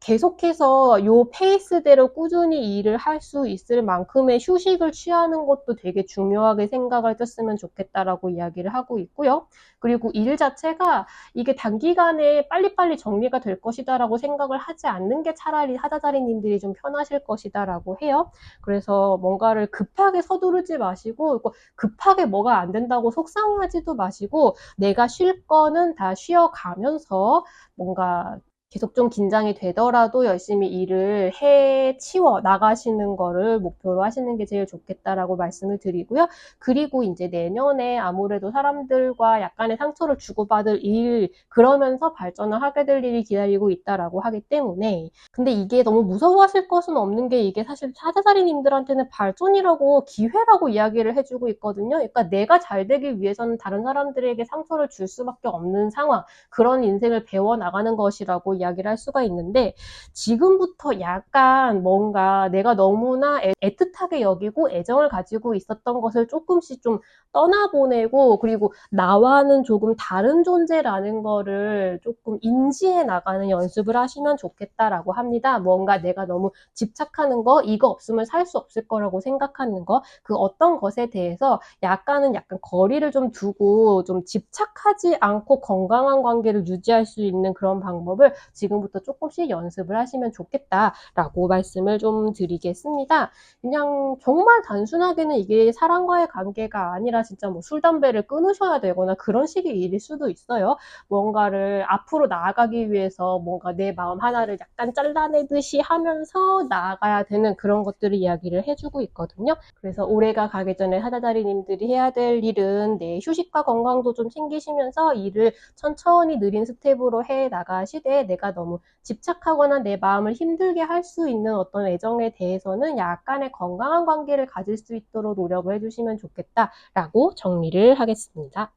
Speaker 1: 계속해서 요 페이스대로 꾸준히 일을 할 수 있을 만큼의 휴식을 취하는 것도 되게 중요하게 생각을 했으면 좋겠다라고 이야기를 하고 있고요. 그리고 일 자체가 이게 단기간에 빨리빨리 정리가 될 것이다라고 생각을 하지 않는 게 차라리 사자자리님들이 좀 편하실 것이다라고 해요. 그래서 뭔가를 급하게 서두르지 마시고 급하게 뭐가 안 된다고 속상해하지도 마시고 내가 쉴 거는 다 쉬어가면서 뭔가 계속 좀 긴장이 되더라도 열심히 일을 해치워 나가시는 거를 목표로 하시는 게 제일 좋겠다라고 말씀을 드리고요. 그리고 이제 내년에 아무래도 사람들과 약간의 상처를 주고받을 일, 그러면서 발전을 하게 될 일이 기다리고 있다라고 하기 때문에, 근데 이게 너무 무서워하실 것은 없는 게 이게 사실 사자자리님들한테는 발전이라고 기회라고 이야기를 해주고 있거든요. 그러니까 내가 잘 되기 위해서는 다른 사람들에게 상처를 줄 수밖에 없는 상황, 그런 인생을 배워나가는 것이라고 이야기를 할 수가 있는데, 지금부터 약간 뭔가 내가 너무나 애틋하게 여기고 애정을 가지고 있었던 것을 조금씩 좀 떠나보내고, 그리고 나와는 조금 다른 존재라는 거를 조금 인지해 나가는 연습을 하시면 좋겠다라고 합니다. 뭔가 내가 너무 집착하는 거, 이거 없으면 살 수 없을 거라고 생각하는 거, 그 어떤 것에 대해서 약간 거리를 좀 두고 좀 집착하지 않고 건강한 관계를 유지할 수 있는 그런 방법을 지금부터 조금씩 연습을 하시면 좋겠다라고 말씀을 좀 드리겠습니다. 그냥 정말 단순하게는 이게 사람과의 관계가 아니라 진짜 뭐 술, 담배를 끊으셔야 되거나 그런 식의 일일 수도 있어요. 뭔가를 앞으로 나아가기 위해서 뭔가 내 마음 하나를 약간 잘라내듯이 하면서 나아가야 되는 그런 것들을 이야기를 해주고 있거든요. 그래서 올해가 가기 전에 하다다리님들이 해야 될 일은 내 휴식과 건강도 좀 챙기시면서 일을 천천히 느린 스텝으로 해 나가시되, 내가 너무 집착하거나 내 마음을 힘들게 할 수 있는 어떤 애정에 대해서는 약간의 건강한 관계를 가질 수 있도록 노력을 해주시면 좋겠다라고 정리를 하겠습니다.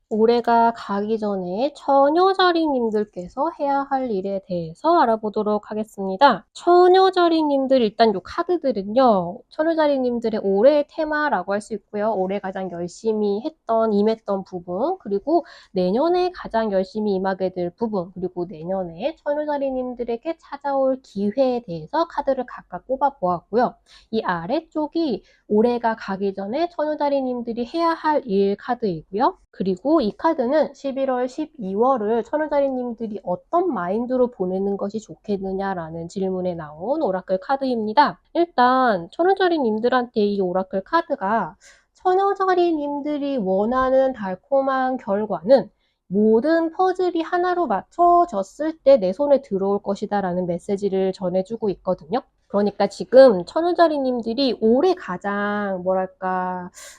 Speaker 1: 올해가 가기 전에 처녀자리님들께서 해야 할 일에 대해서 알아보도록 하겠습니다. 처녀자리님들, 일단 요 카드들은요, 처녀자리님들의 올해의 테마라고 할 수 있고요. 올해 가장 열심히 임했던 부분, 그리고 내년에 가장 열심히 임하게 될 부분, 그리고 내년에 처녀자리님들에게 찾아올 기회에 대해서 카드를 각각 꼽아 보았고요. 이 아래쪽이 올해가 가기 전에 처녀자리님들이 해야 할 일 카드이고요. 그리고 이 카드는 11월, 12월을 처녀자리님들이 어떤 마인드로 보내는 것이 좋겠느냐라는 질문에 나온 오라클 카드입니다. 일단 처녀자리님들한테 이 오라클 카드가, 처녀자리님들이 원하는 달콤한 결과는 모든 퍼즐이 하나로 맞춰졌을 때 내 손에 들어올 것이다 라는 메시지를 전해주고 있거든요. 그러니까 지금 천우자리님들이 올해 가장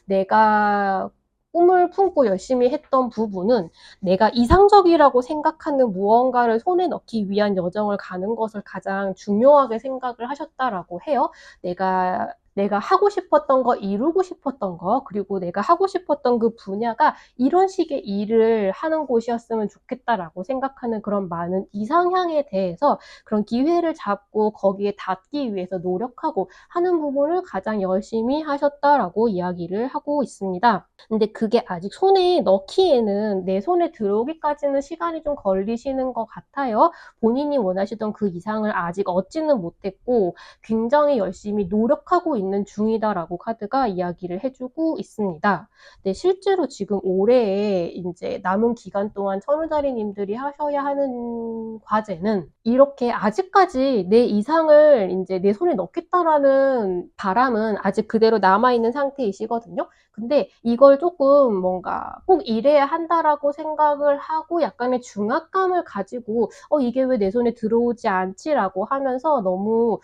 Speaker 1: 내가 꿈을 품고 열심히 했던 부분은, 내가 이상적이라고 생각하는 무언가를 손에 넣기 위한 여정을 가는 것을 가장 중요하게 생각을 하셨다라고 해요. 내가 하고 싶었던 거, 이루고 싶었던 거, 그리고 내가 하고 싶었던 그 분야가 이런 식의 일을 하는 곳이었으면 좋겠다라고 생각하는 그런 많은 이상향에 대해서 그런 기회를 잡고 거기에 닿기 위해서 노력하고 하는 부분을 가장 열심히 하셨다라고 이야기를 하고 있습니다. 근데 그게 아직 손에 넣기에는, 내 손에 들어오기까지는 시간이 좀 걸리시는 것 같아요. 본인이 원하시던 그 이상을 아직 얻지는 못했고 굉장히 열심히 노력하고 있는 중이다라고 카드가 이야기를 해주고 있습니다. 네, 실제로 지금 올해에 이제 남은 기간 동안 천우자리님들이 하셔야 하는 과제는, 이렇게 아직까지 내 이상을 이제 내 손에 넣겠다라는 바람은 아직 그대로 남아있는 상태이시거든요. 근데 이걸 조금 뭔가 꼭 이래야 한다라고 생각을 하고 약간의 중압감을 가지고 이게 왜 내 손에 들어오지 않지라고 하면서 너무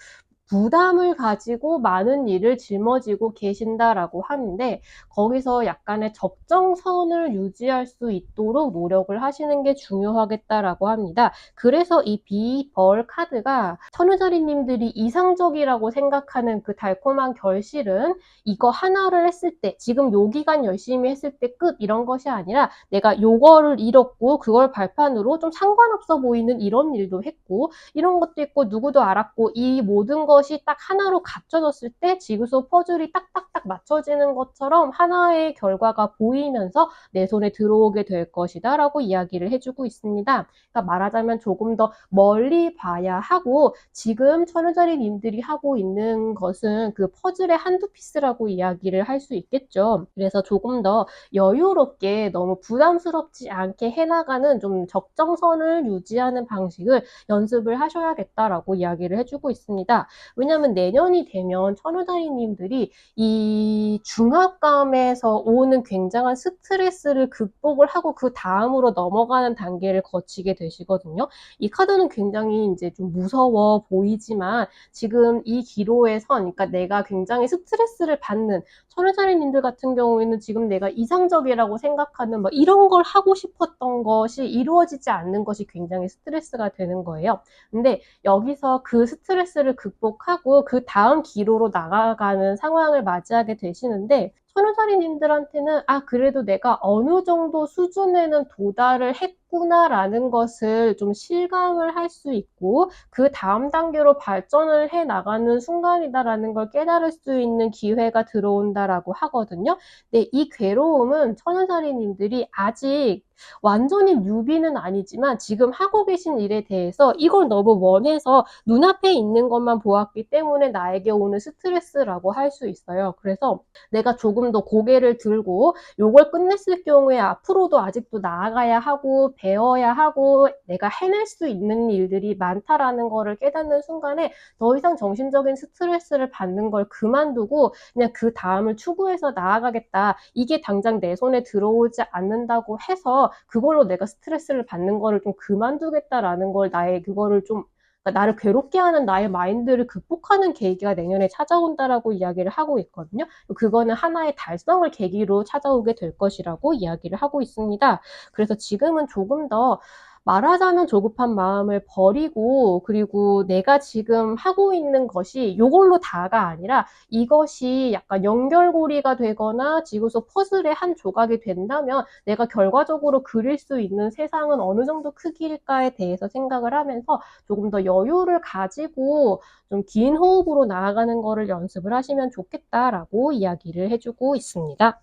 Speaker 1: 부담을 가지고 많은 일을 짊어지고 계신다라고 하는데, 거기서 약간의 적정선을 유지할 수 있도록 노력을 하시는 게 중요하겠다라고 합니다. 그래서 이 비벌 카드가, 천우자리님들이 이상적이라고 생각하는 그 달콤한 결실은 이거 하나를 했을 때, 지금 요 기간 열심히 했을 때 끝, 이런 것이 아니라 내가 요거를 잃었고 그걸 발판으로 좀 상관없어 보이는 이런 일도 했고 이런 것도 있고 누구도 알았고, 이 모든 것이 딱 하나로 갖춰졌을 때 지그소 퍼즐이 딱딱딱 맞춰지는 것처럼 하나의 결과가 보이면서 내 손에 들어오게 될 것이다 라고 이야기를 해주고 있습니다. 그러니까 말하자면 조금 더 멀리 봐야 하고, 지금 천우자리님들이 하고 있는 것은 그 퍼즐의 한두 피스라고 이야기를 할 수 있겠죠. 그래서 조금 더 여유롭게 너무 부담스럽지 않게 해나가는 좀 적정선을 유지하는 방식을 연습을 하셔야겠다라고 이야기를 해주고 있습니다. 왜냐면 내년이 되면 천우다리님들이 이 중압감에서 오는 굉장한 스트레스를 극복을 하고 그 다음으로 넘어가는 단계를 거치게 되시거든요. 이 카드는 굉장히 이제 좀 무서워 보이지만 지금 이 기로에선, 그러니까 내가 굉장히 스트레스를 받는 천우자리님들 같은 경우에는 지금 내가 이상적이라고 생각하는 뭐 이런 걸 하고 싶었던 것이 이루어지지 않는 것이 굉장히 스트레스가 되는 거예요. 근데 여기서 그 스트레스를 극복하고 그 다음 기로로 나아가는 상황을 맞이하게 되시는데, 천우자리님들한테는 그래도 내가 어느 정도 수준에는 도달을 했구나라는 것을 좀 실감을 할 수 있고 그 다음 단계로 발전을 해 나가는 순간이다라는 걸 깨달을 수 있는 기회가 들어온다라고 하거든요. 근데 이 괴로움은 천우자리님들이 아직 완전히 뉴비는 아니지만 지금 하고 계신 일에 대해서 이걸 너무 원해서 눈앞에 있는 것만 보았기 때문에 나에게 오는 스트레스라고 할 수 있어요. 그래서 내가 조금 더 고개를 들고 요걸 끝냈을 경우에 앞으로도 아직도 나아가야 하고 배워야 하고 내가 해낼 수 있는 일들이 많다라는 거를 깨닫는 순간에 더 이상 정신적인 스트레스를 받는 걸 그만두고 그냥 그 다음을 추구해서 나아가겠다. 이게 당장 내 손에 들어오지 않는다고 해서 그걸로 내가 스트레스를 받는 거를 좀 그만두겠다라는 걸 그거를 좀 그러니까 나를 괴롭게 하는 나의 마인드를 극복하는 계기가 내년에 찾아온다라고 이야기를 하고 있거든요. 그거는 하나의 달성을 계기로 찾아오게 될 것이라고 이야기를 하고 있습니다. 그래서 지금은 조금 더 말하자면 조급한 마음을 버리고, 그리고 내가 지금 하고 있는 것이 요걸로 다가 아니라 이것이 약간 연결고리가 되거나 지구속 퍼즐의 한 조각이 된다면 내가 결과적으로 그릴 수 있는 세상은 어느 정도 크기일까에 대해서 생각을 하면서 조금 더 여유를 가지고 좀 긴 호흡으로 나아가는 거를 연습을 하시면 좋겠다라고 이야기를 해주고 있습니다.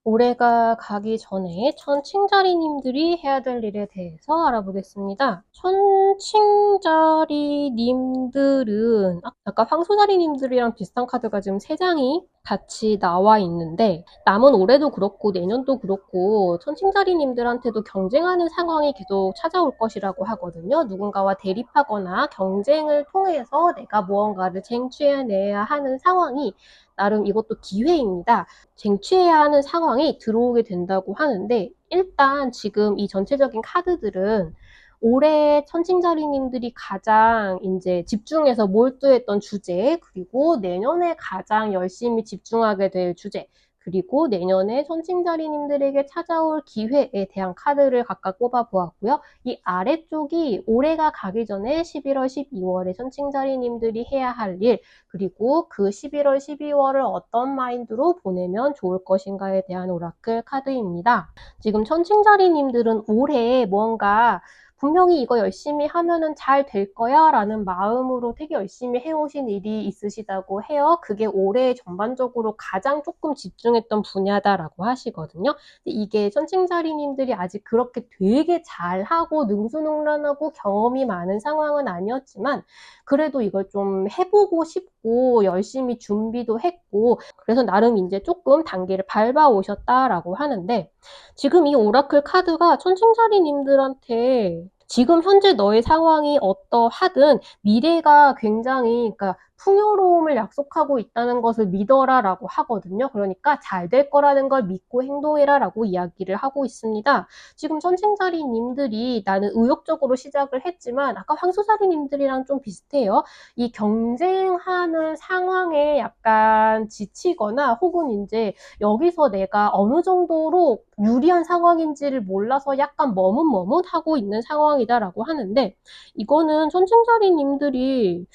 Speaker 1: 올해가 가기 전에 천칭자리님들이 해야 될 일에 대해서 알아보겠습니다. 천칭자리님들은 아까 황소자리님들이랑 비슷한 카드가 지금 3장이 같이 나와 있는데 남은 올해도 그렇고 내년도 그렇고 천칭자리님들한테도 경쟁하는 상황이 계속 찾아올 것이라고 하거든요. 누군가와 대립하거나 경쟁을 통해서 내가 무언가를 쟁취해내야 하는 상황이 나름 이것도 기회입니다. 쟁취해야 하는 상황이 들어오게 된다고 하는데 일단 지금 이 전체적인 카드들은 올해 천칭자리님들이 가장 이제 집중해서 몰두했던 주제, 그리고 내년에 가장 열심히 집중하게 될 주제, 그리고 내년에 천칭자리님들에게 찾아올 기회에 대한 카드를 각각 뽑아보았고요. 이 아래쪽이 올해가 가기 전에 11월, 12월에 천칭자리님들이 해야 할 일, 그리고 그 11월, 12월을 어떤 마인드로 보내면 좋을 것인가에 대한 오라클 카드입니다. 지금 천칭자리님들은 올해 뭔가 분명히 이거 열심히 하면은 잘 될 거야 라는 마음으로 되게 열심히 해오신 일이 있으시다고 해요. 그게 올해 전반적으로 가장 조금 집중했던 분야다라고 하시거든요. 이게 천칭자리님들이 아직 그렇게 되게 잘하고 능수능란하고 경험이 많은 상황은 아니었지만 그래도 이걸 좀 해보고 싶고 열심히 준비도 했고 그래서 나름 이제 조금 단계를 밟아 오셨다라고 하는데 지금 이 오라클 카드가 천칭자리님들한테 지금 현재 너의 상황이 어떠하든 미래가 굉장히 그러니까 풍요로움을 약속하고 있다는 것을 믿어라라고 하거든요. 그러니까 잘 될 거라는 걸 믿고 행동해라라고 이야기를 하고 있습니다. 지금 천칭자리님들이 나는 의욕적으로 시작을 했지만 아까 황소자리님들이랑 좀 비슷해요. 이 경쟁하는 상황에 약간 지치거나 혹은 이제 여기서 내가 어느 정도로 유리한 상황인지를 몰라서 약간 머뭇머뭇하고 있는 상황이다라고 하는데 이거는 천칭자리님들이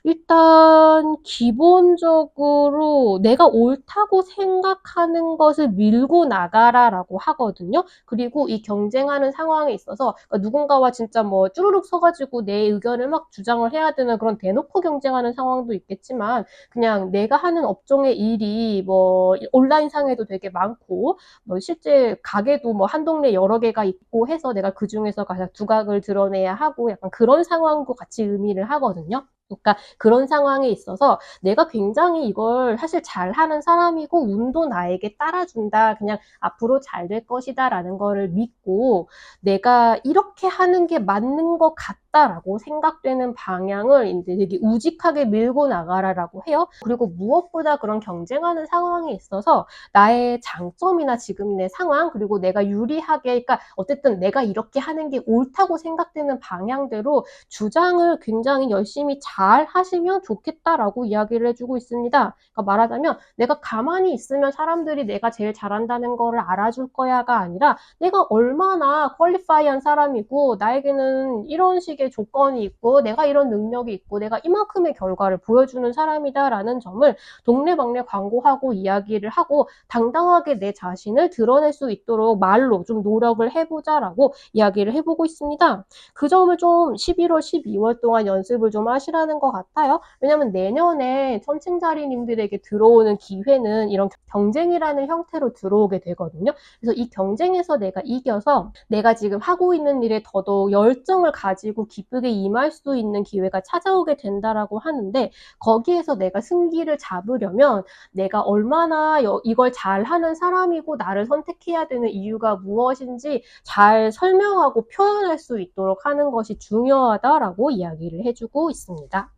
Speaker 1: 일단 일단 기본적으로 "내가 옳다고 생각하는 것을 밀고 나가라."라고 하거든요. 그리고 이 경쟁하는 상황에 있어서 누군가와 진짜 뭐 쭈루룩 서 가지고 내 의견을 막 주장을 해야 되는 그런 대놓고 경쟁하는 상황도 있겠지만, 그냥 내가 하는 업종의 일이 뭐 온라인상에도 되게 많고 뭐 실제 가게도 뭐 한 동네에 여러 개가 있고 해서 내가 그중에서 가장 두각을 드러내야 하고, 약간 그런 상황도 같이 의미를 하거든요. 그러니까 그런 상황에 있어서 내가 굉장히 이걸 사실 잘하는 사람이고 운도 나에게 따라준다, 그냥 '앞으로 잘 될 것이다.'라는 거를 믿고 '내가 이렇게 하는 게 맞는 것 같다.'라고 생각되는 방향을 인제 되게 우직하게 밀고 나가라라고 해요. 그리고 무엇보다 그런 경쟁하는 상황에 있어서 나의 장점이나 지금 내 상황, 그리고 내가 유리하게, 그러니까 어쨌든 내가 이렇게 하는 게 옳다고 생각되는 방향대로 주장을 굉장히 열심히 잘 하시면 좋겠다라고 이야기를 해주고 있습니다. 그러니까 말하자면 내가 가만히 있으면 사람들이 내가 제일 잘한다는 거를 알아줄 거야가 아니라, 내가 얼마나 퀄리파이한 사람이고 나에게는 이런 식의 조건이 있고 내가 이런 능력이 있고 내가 이만큼의 결과를 보여주는 사람이다라는 점을 동네방네 광고하고 이야기를 하고 당당하게 내 자신을 드러낼 수 있도록 말로 좀 노력을 해보자라고 이야기를 해보고 있습니다. 그 점을 좀 11월, 12월 동안 연습을 좀 하시라는 것 같아요. 왜냐면 내년에 천칭자리님들에게 들어오는 기회는 이런 경쟁이라는 형태로 들어오게 되거든요. 그래서 이 경쟁에서 내가 이겨서 내가 지금 하고 있는 일에 더더욱 열정을 가지고 기쁘게 임할 수 있는 기회가 찾아오게 된다라고 하는데, 거기에서 내가 승기를 잡으려면 내가 얼마나 이걸 잘하는 사람이고 나를 선택해야 되는 이유가 무엇인지 잘 설명하고 표현할 수 있도록 하는 것이 중요하다라고 이야기를 해주고 있습니다.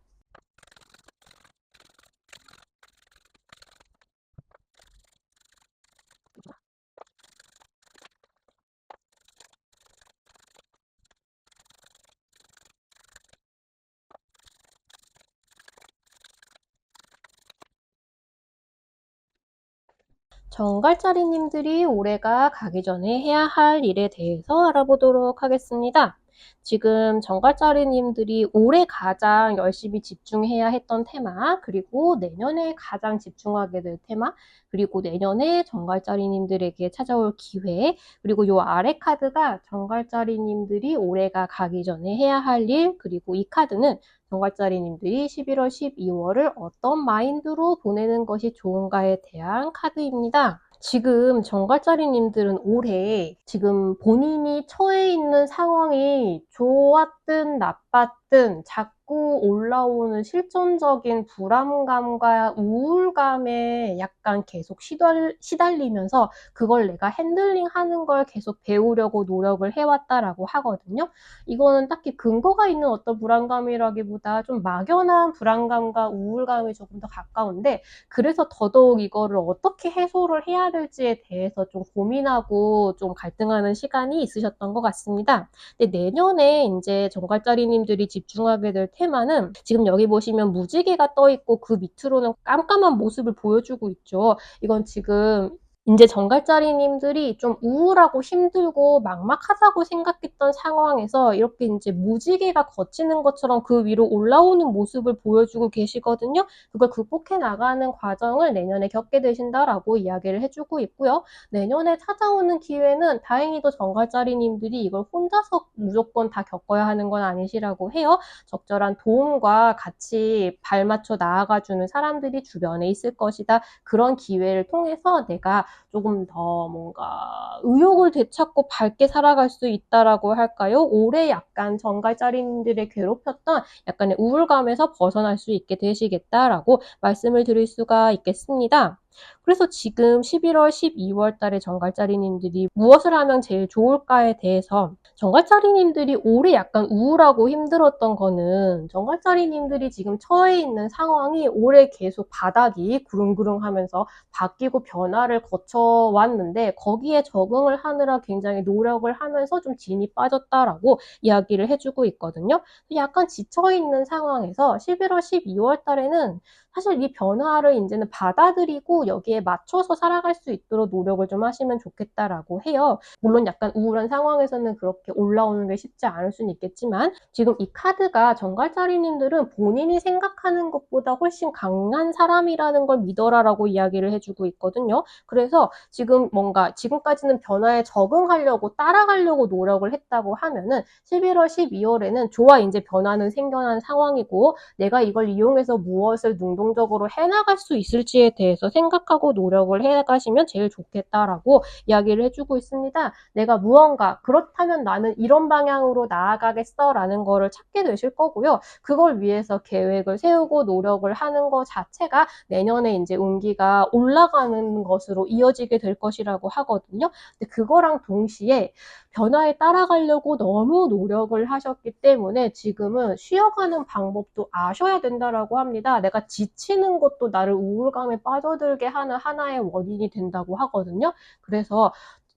Speaker 1: 정갈자리님들이 올해가 가기 전에 해야 할 일에 대해서 알아보도록 하겠습니다. 지금 정갈자리님들이 올해 가장 열심히 집중해야 했던 테마, 그리고 내년에 가장 집중하게 될 테마, 그리고 내년에 정갈자리님들에게 찾아올 기회, 그리고 요 아래 카드가 정갈자리님들이 올해가 가기 전에 해야 할 일, 그리고 이 카드는 정갈자리님들이 11월, 12월을 어떤 마인드로 보내는 것이 좋은가에 대한 카드입니다. 지금 정갈자리님들은 올해 지금 본인이 처해 있는 상황이 좋았든 나빴든 자꾸 올라오는 실존적인 불안감과 우울감에 약간 계속 시달리면서 그걸 내가 핸들링하는 걸 계속 배우려고 노력을 해왔다라고 하거든요. 이거는 딱히 근거가 있는 어떤 불안감이라기보다 좀 막연한 불안감과 우울감이 조금 더 가까운데, 그래서 더더욱 이거를 어떻게 해소를 해야 될지에 대해서 좀 고민하고 좀 갈등하는 시간이 있으셨던 것 같습니다. 근데 내년에 이제 정갈자리님들이 집중하게 될 테마는, 지금 여기 보시면 무지개가 떠 있고 그 밑으로는 깜깜한 모습을 보여주고 있죠. 이건 지금 이제 정갈자리님들이 좀 우울하고 힘들고 막막하다고 생각했던 상황에서 이렇게 이제 무지개가 걷히는 것처럼 그 위로 올라오는 모습을 보여주고 계시거든요. 그걸 극복해 나가는 과정을 내년에 겪게 되신다라고 이야기를 해주고 있고요. 내년에 찾아오는 기회는 다행히도 정갈자리님들이 이걸 혼자서 무조건 다 겪어야 하는 건 아니시라고 해요. 적절한 도움과 같이 발맞춰 나아가주는 사람들이 주변에 있을 것이다. 그런 기회를 통해서 내가 조금 더 뭔가 의욕을 되찾고 밝게 살아갈 수 있다라고 할까요? 올해 약간 정갈자리님들의 괴롭혔던 약간의 우울감에서 벗어날 수 있게 되시겠다라고 말씀을 드릴 수가 있겠습니다. 그래서 지금 11월, 12월 달에 정갈자리님들이 무엇을 하면 제일 좋을까에 대해서, 정갈자리님들이 올해 약간 우울하고 힘들었던 거는 정갈자리님들이 지금 처해 있는 상황이 올해 계속 바닥이 구릉구릉하면서 바뀌고 변화를 거쳐왔는데 거기에 적응을 하느라 굉장히 노력을 하면서 좀 진이 빠졌다라고 이야기를 해주고 있거든요. 약간 지쳐있는 상황에서 11월, 12월 달에는 사실 이 변화를 이제는 받아들이고 여기에 거기에 맞춰서 살아갈 수 있도록 노력을 좀 하시면 좋겠다라고 해요. 물론 약간 우울한 상황에서는 그렇게 올라오는 게 쉽지 않을 수는 있겠지만 지금 이 카드가 정갈자리님들은 본인이 생각하는 것보다 훨씬 강한 사람이라는 걸 믿어라라고 이야기를 해주고 있거든요. 그래서 지금 뭔가 지금까지는 변화에 적응하려고 따라가려고 노력을 했다고 하면은 11월, 12월에는 좋아 이제 변화는 생겨난 상황이고 내가 이걸 이용해서 무엇을 능동적으로 해나갈 수 있을지에 대해서 생각하고 노력을 해가시면 제일 좋겠다라고 이야기를 해주고 있습니다. 내가 무언가 그렇다면 나는 이런 방향으로 나아가겠어 라는 거를 찾게 되실 거고요. 그걸 위해서 계획을 세우고 노력을 하는 것 자체가 내년에 이제 운기가 올라가는 것으로 이어지게 될 것이라고 하거든요. 근데 그거랑 동시에 변화에 따라가려고 너무 노력을 하셨기 때문에 지금은 쉬어가는 방법도 아셔야 된다라고 합니다. 내가 지치는 것도 나를 우울감에 빠져들게 하는 하나의 원인이 된다고 하거든요. 그래서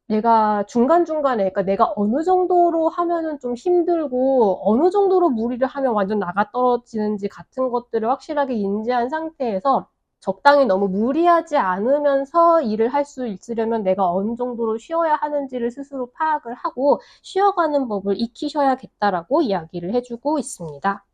Speaker 1: 내가 중간중간에, 그러니까 내가 어느 정도로 하면은 좀 힘들고, 어느 정도로 무리를 하면 완전 나가 떨어지는지 같은 것들을 확실하게 인지한 상태에서 적당히 너무 무리하지 않으면서 일을 할 수 있으려면 내가 어느 정도로 쉬어야 하는지를 스스로 파악을 하고 쉬어가는 법을 익히셔야겠다라고 이야기를 해주고 있습니다.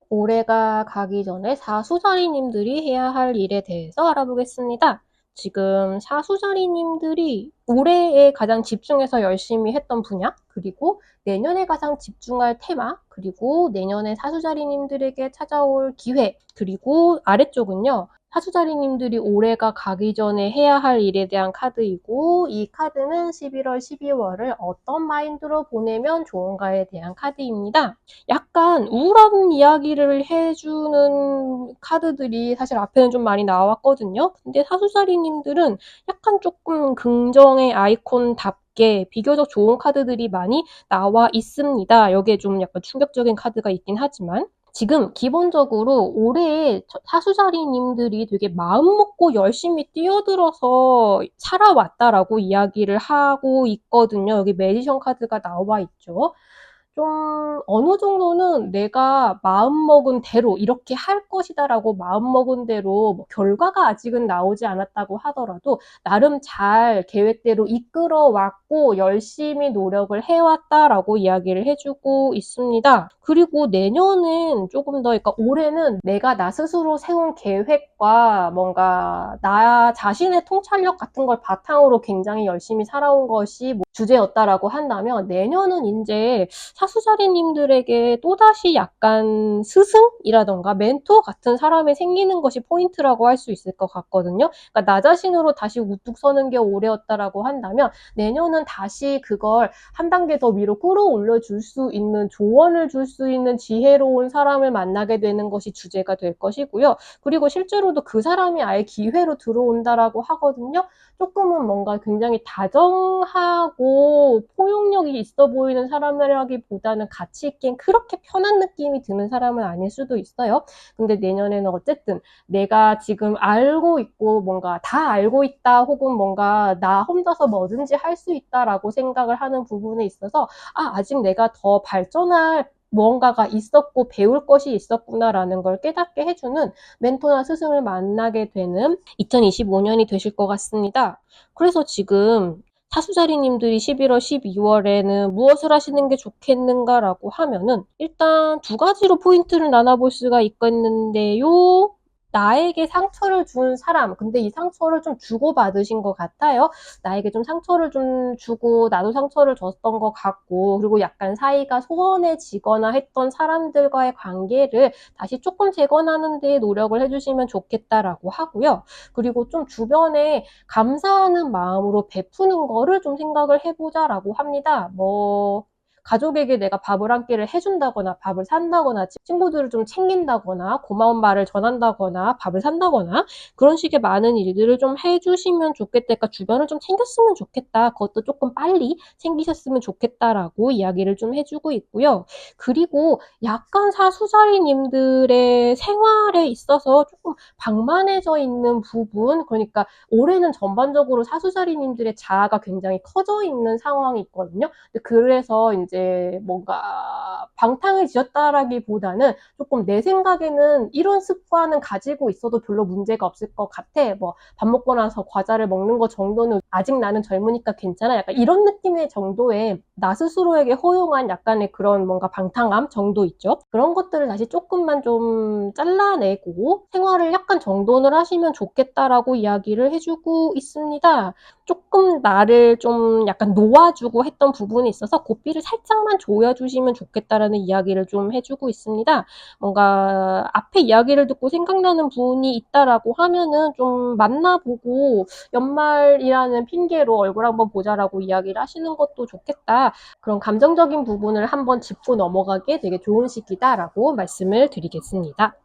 Speaker 1: 올해가 가기 전에 사수자리님들이 해야 할 일에 대해서 알아보겠습니다. 지금 사수자리님들이 올해에 가장 집중해서 열심히 했던 분야, 그리고 내년에 가장 집중할 테마, 그리고 내년에 사수자리님들에게 찾아올 기회, 그리고 아래쪽은요. 사수자리님들이 올해가 가기 전에 해야 할 일에 대한 카드이고 이 카드는 11월, 12월을 어떤 마인드로 보내면 좋은가에 대한 카드입니다. 약간 우울한 이야기를 해주는 카드들이 사실 앞에는 좀 많이 나왔거든요. 근데 사수자리님들은 약간 조금 긍정의 아이콘답게 비교적 좋은 카드들이 많이 나와 있습니다. 여기에 좀 약간 충격적인 카드가 있긴 하지만 지금 기본적으로 올해 사수자리님들이 되게 마음먹고 열심히 뛰어들어서 살아왔다라고 이야기를 하고 있거든요. 여기 매지션 카드가 나와 있죠. 좀 어느 정도는 내가 마음먹은 대로 이렇게 할 것이다라고 마음먹은 대로 뭐 결과가 아직은 나오지 않았다고 하더라도 나름 잘 계획대로 이끌어 왔고 열심히 노력을 해왔다라고 이야기를 해주고 있습니다. 그리고 내년은 조금 더, 그러니까 올해는 내가 나 스스로 세운 계획과 뭔가 나 자신의 통찰력 같은 걸 바탕으로 굉장히 열심히 살아온 것이 뭐 주제였다라고 한다면 내년은 이제 사수자리님들에게 또다시 약간 스승이라던가 멘토 같은 사람이 생기는 것이 포인트라고 할 수 있을 것 같거든요. 그러니까 나 자신으로 다시 우뚝 서는 게 올해였다라고 한다면 내년은 다시 그걸 한 단계 더 위로 끌어올려 줄 수 있는 조언을 줄 수 있는 지혜로운 사람을 만나게 되는 것이 주제가 될 것이고요. 그리고 실제로도 그 사람이 아예 기회로 들어온다라고 하거든요. 조금은 뭔가 굉장히 다정하고 포용력이 있어 보이는 사람이라기보다는 가치 있긴 그렇게 편한 느낌이 드는 사람은 아닐 수도 있어요. 근데 내년에는 어쨌든 내가 지금 알고 있고 뭔가 다 알고 있다 혹은 뭔가 나 혼자서 뭐든지 할 수 있다라고 생각을 하는 부분에 있어서 아직 내가 더 발전할 무언가가 있었고 배울 것이 있었구나라는 걸 깨닫게 해주는 멘토나 스승을 만나게 되는 2025년이 되실 것 같습니다. 그래서 지금 사수자리님들이 11월, 12월에는 무엇을 하시는 게 좋겠는가라고 하면은 일단 두 가지로 포인트를 나눠볼 수가 있겠는데요. 나에게 상처를 준 사람, 근데 이 상처를 좀 주고받으신 것 같아요. 나에게 좀 상처를 좀 주고 나도 상처를 줬던 것 같고 그리고 약간 사이가 소원해지거나 했던 사람들과의 관계를 다시 조금 재건하는 데 노력을 해주시면 좋겠다라고 하고요. 그리고 좀 주변에 감사하는 마음으로 베푸는 거를 좀 생각을 해보자라고 합니다. 뭐 가족에게 내가 밥을 한 끼를 해준다거나 밥을 산다거나 친구들을 좀 챙긴다거나 고마운 말을 전한다거나 밥을 산다거나 그런 식의 많은 일들을 좀 해주시면 좋겠다. 그러니까 주변을 좀 챙겼으면 좋겠다. 그것도 조금 빨리 챙기셨으면 좋겠다라고 이야기를 좀 해주고 있고요. 그리고 약간 사수자리님들의 생활에 있어서 조금 방만해져 있는 부분, 그러니까 올해는 전반적으로 사수자리님들의 자아가 굉장히 커져 있는 상황이 있거든요. 그래서 이제 뭔가 방탕해지셨다라기보다는 조금 내 생각에는 이런 습관은 가지고 있어도 별로 문제가 없을 것 같아. 뭐 밥 먹고 나서 과자를 먹는 것 정도는 아직 나는 젊으니까 괜찮아. 약간 이런 느낌의 정도의 나 스스로에게 허용한 약간의 그런 뭔가 방탕함 정도 있죠. 그런 것들을 다시 조금만 좀 잘라내고 생활을 약간 정돈을 하시면 좋겠다라고 이야기를 해주고 있습니다. 조금 나를 좀 약간 놓아주고 했던 부분이 있어서 고삐를 살짝만 조여주시면 좋겠다라는 이야기를 좀 해주고 있습니다. 뭔가 앞에 이야기를 듣고 생각나는 분이 있다라고 하면은 좀 만나보고 연말이라는 핑계로 얼굴 한번 보자라고 이야기를 하시는 것도 좋겠다. 그런 감정적인 부분을 한번 짚고 넘어가기에 되게 좋은 시기다라고 말씀을 드리겠습니다.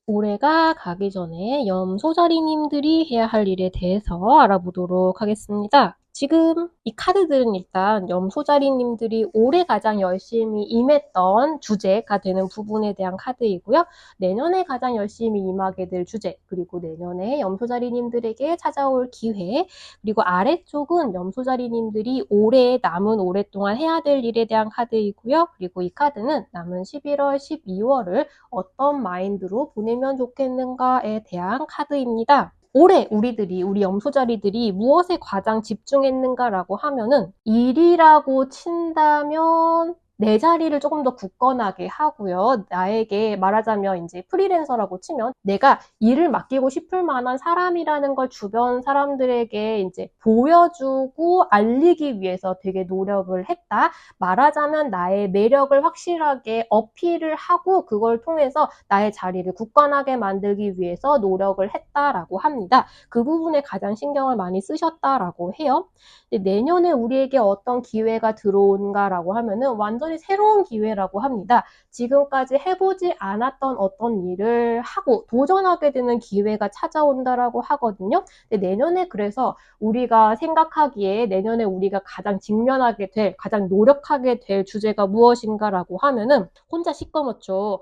Speaker 1: 올해가 가기 전에 염소자리님들이 해야 할 일에 대해서 알아보도록 하겠습니다. 지금 이 카드들은 일단 염소자리님들이 올해 가장 열심히 임했던 주제가 되는 부분에 대한 카드이고요. 내년에 가장 열심히 임하게 될 주제, 그리고 내년에 염소자리님들에게 찾아올 기회, 그리고 아래쪽은 염소자리님들이 올해 남은 오랫동안 해야 될 일에 대한 카드이고요. 그리고 이 카드는 남은 11월, 12월을 어떤 마인드로 보내면 좋겠는가에 대한 카드입니다. 올해 우리 염소자리들이 무엇에 가장 집중했는가라고 하면은 일이라고 친다면 내 자리를 조금 더 굳건하게 하고요. 나에게 말하자면 이제 프리랜서라고 치면 내가 일을 맡기고 싶을 만한 사람이라는 걸 주변 사람들에게 이제 보여주고 알리기 위해서 되게 노력을 했다. 말하자면 나의 매력을 확실하게 어필을 하고 그걸 통해서 나의 자리를 굳건하게 만들기 위해서 노력을 했다라고 합니다. 그 부분에 가장 신경을 많이 쓰셨다라고 해요. 내년에 우리에게 어떤 기회가 들어온가라고 하면은 완전히 새로운 기회라고 합니다. 지금까지 해보지 않았던 어떤 일을 하고 도전하게 되는 기회가 찾아온다라고 하거든요. 내년에 그래서 우리가 생각하기에 내년에 우리가 가장 직면하게 될, 가장 노력하게 될 주제가 무엇인가라고 하면은 혼자 시꺼멓죠.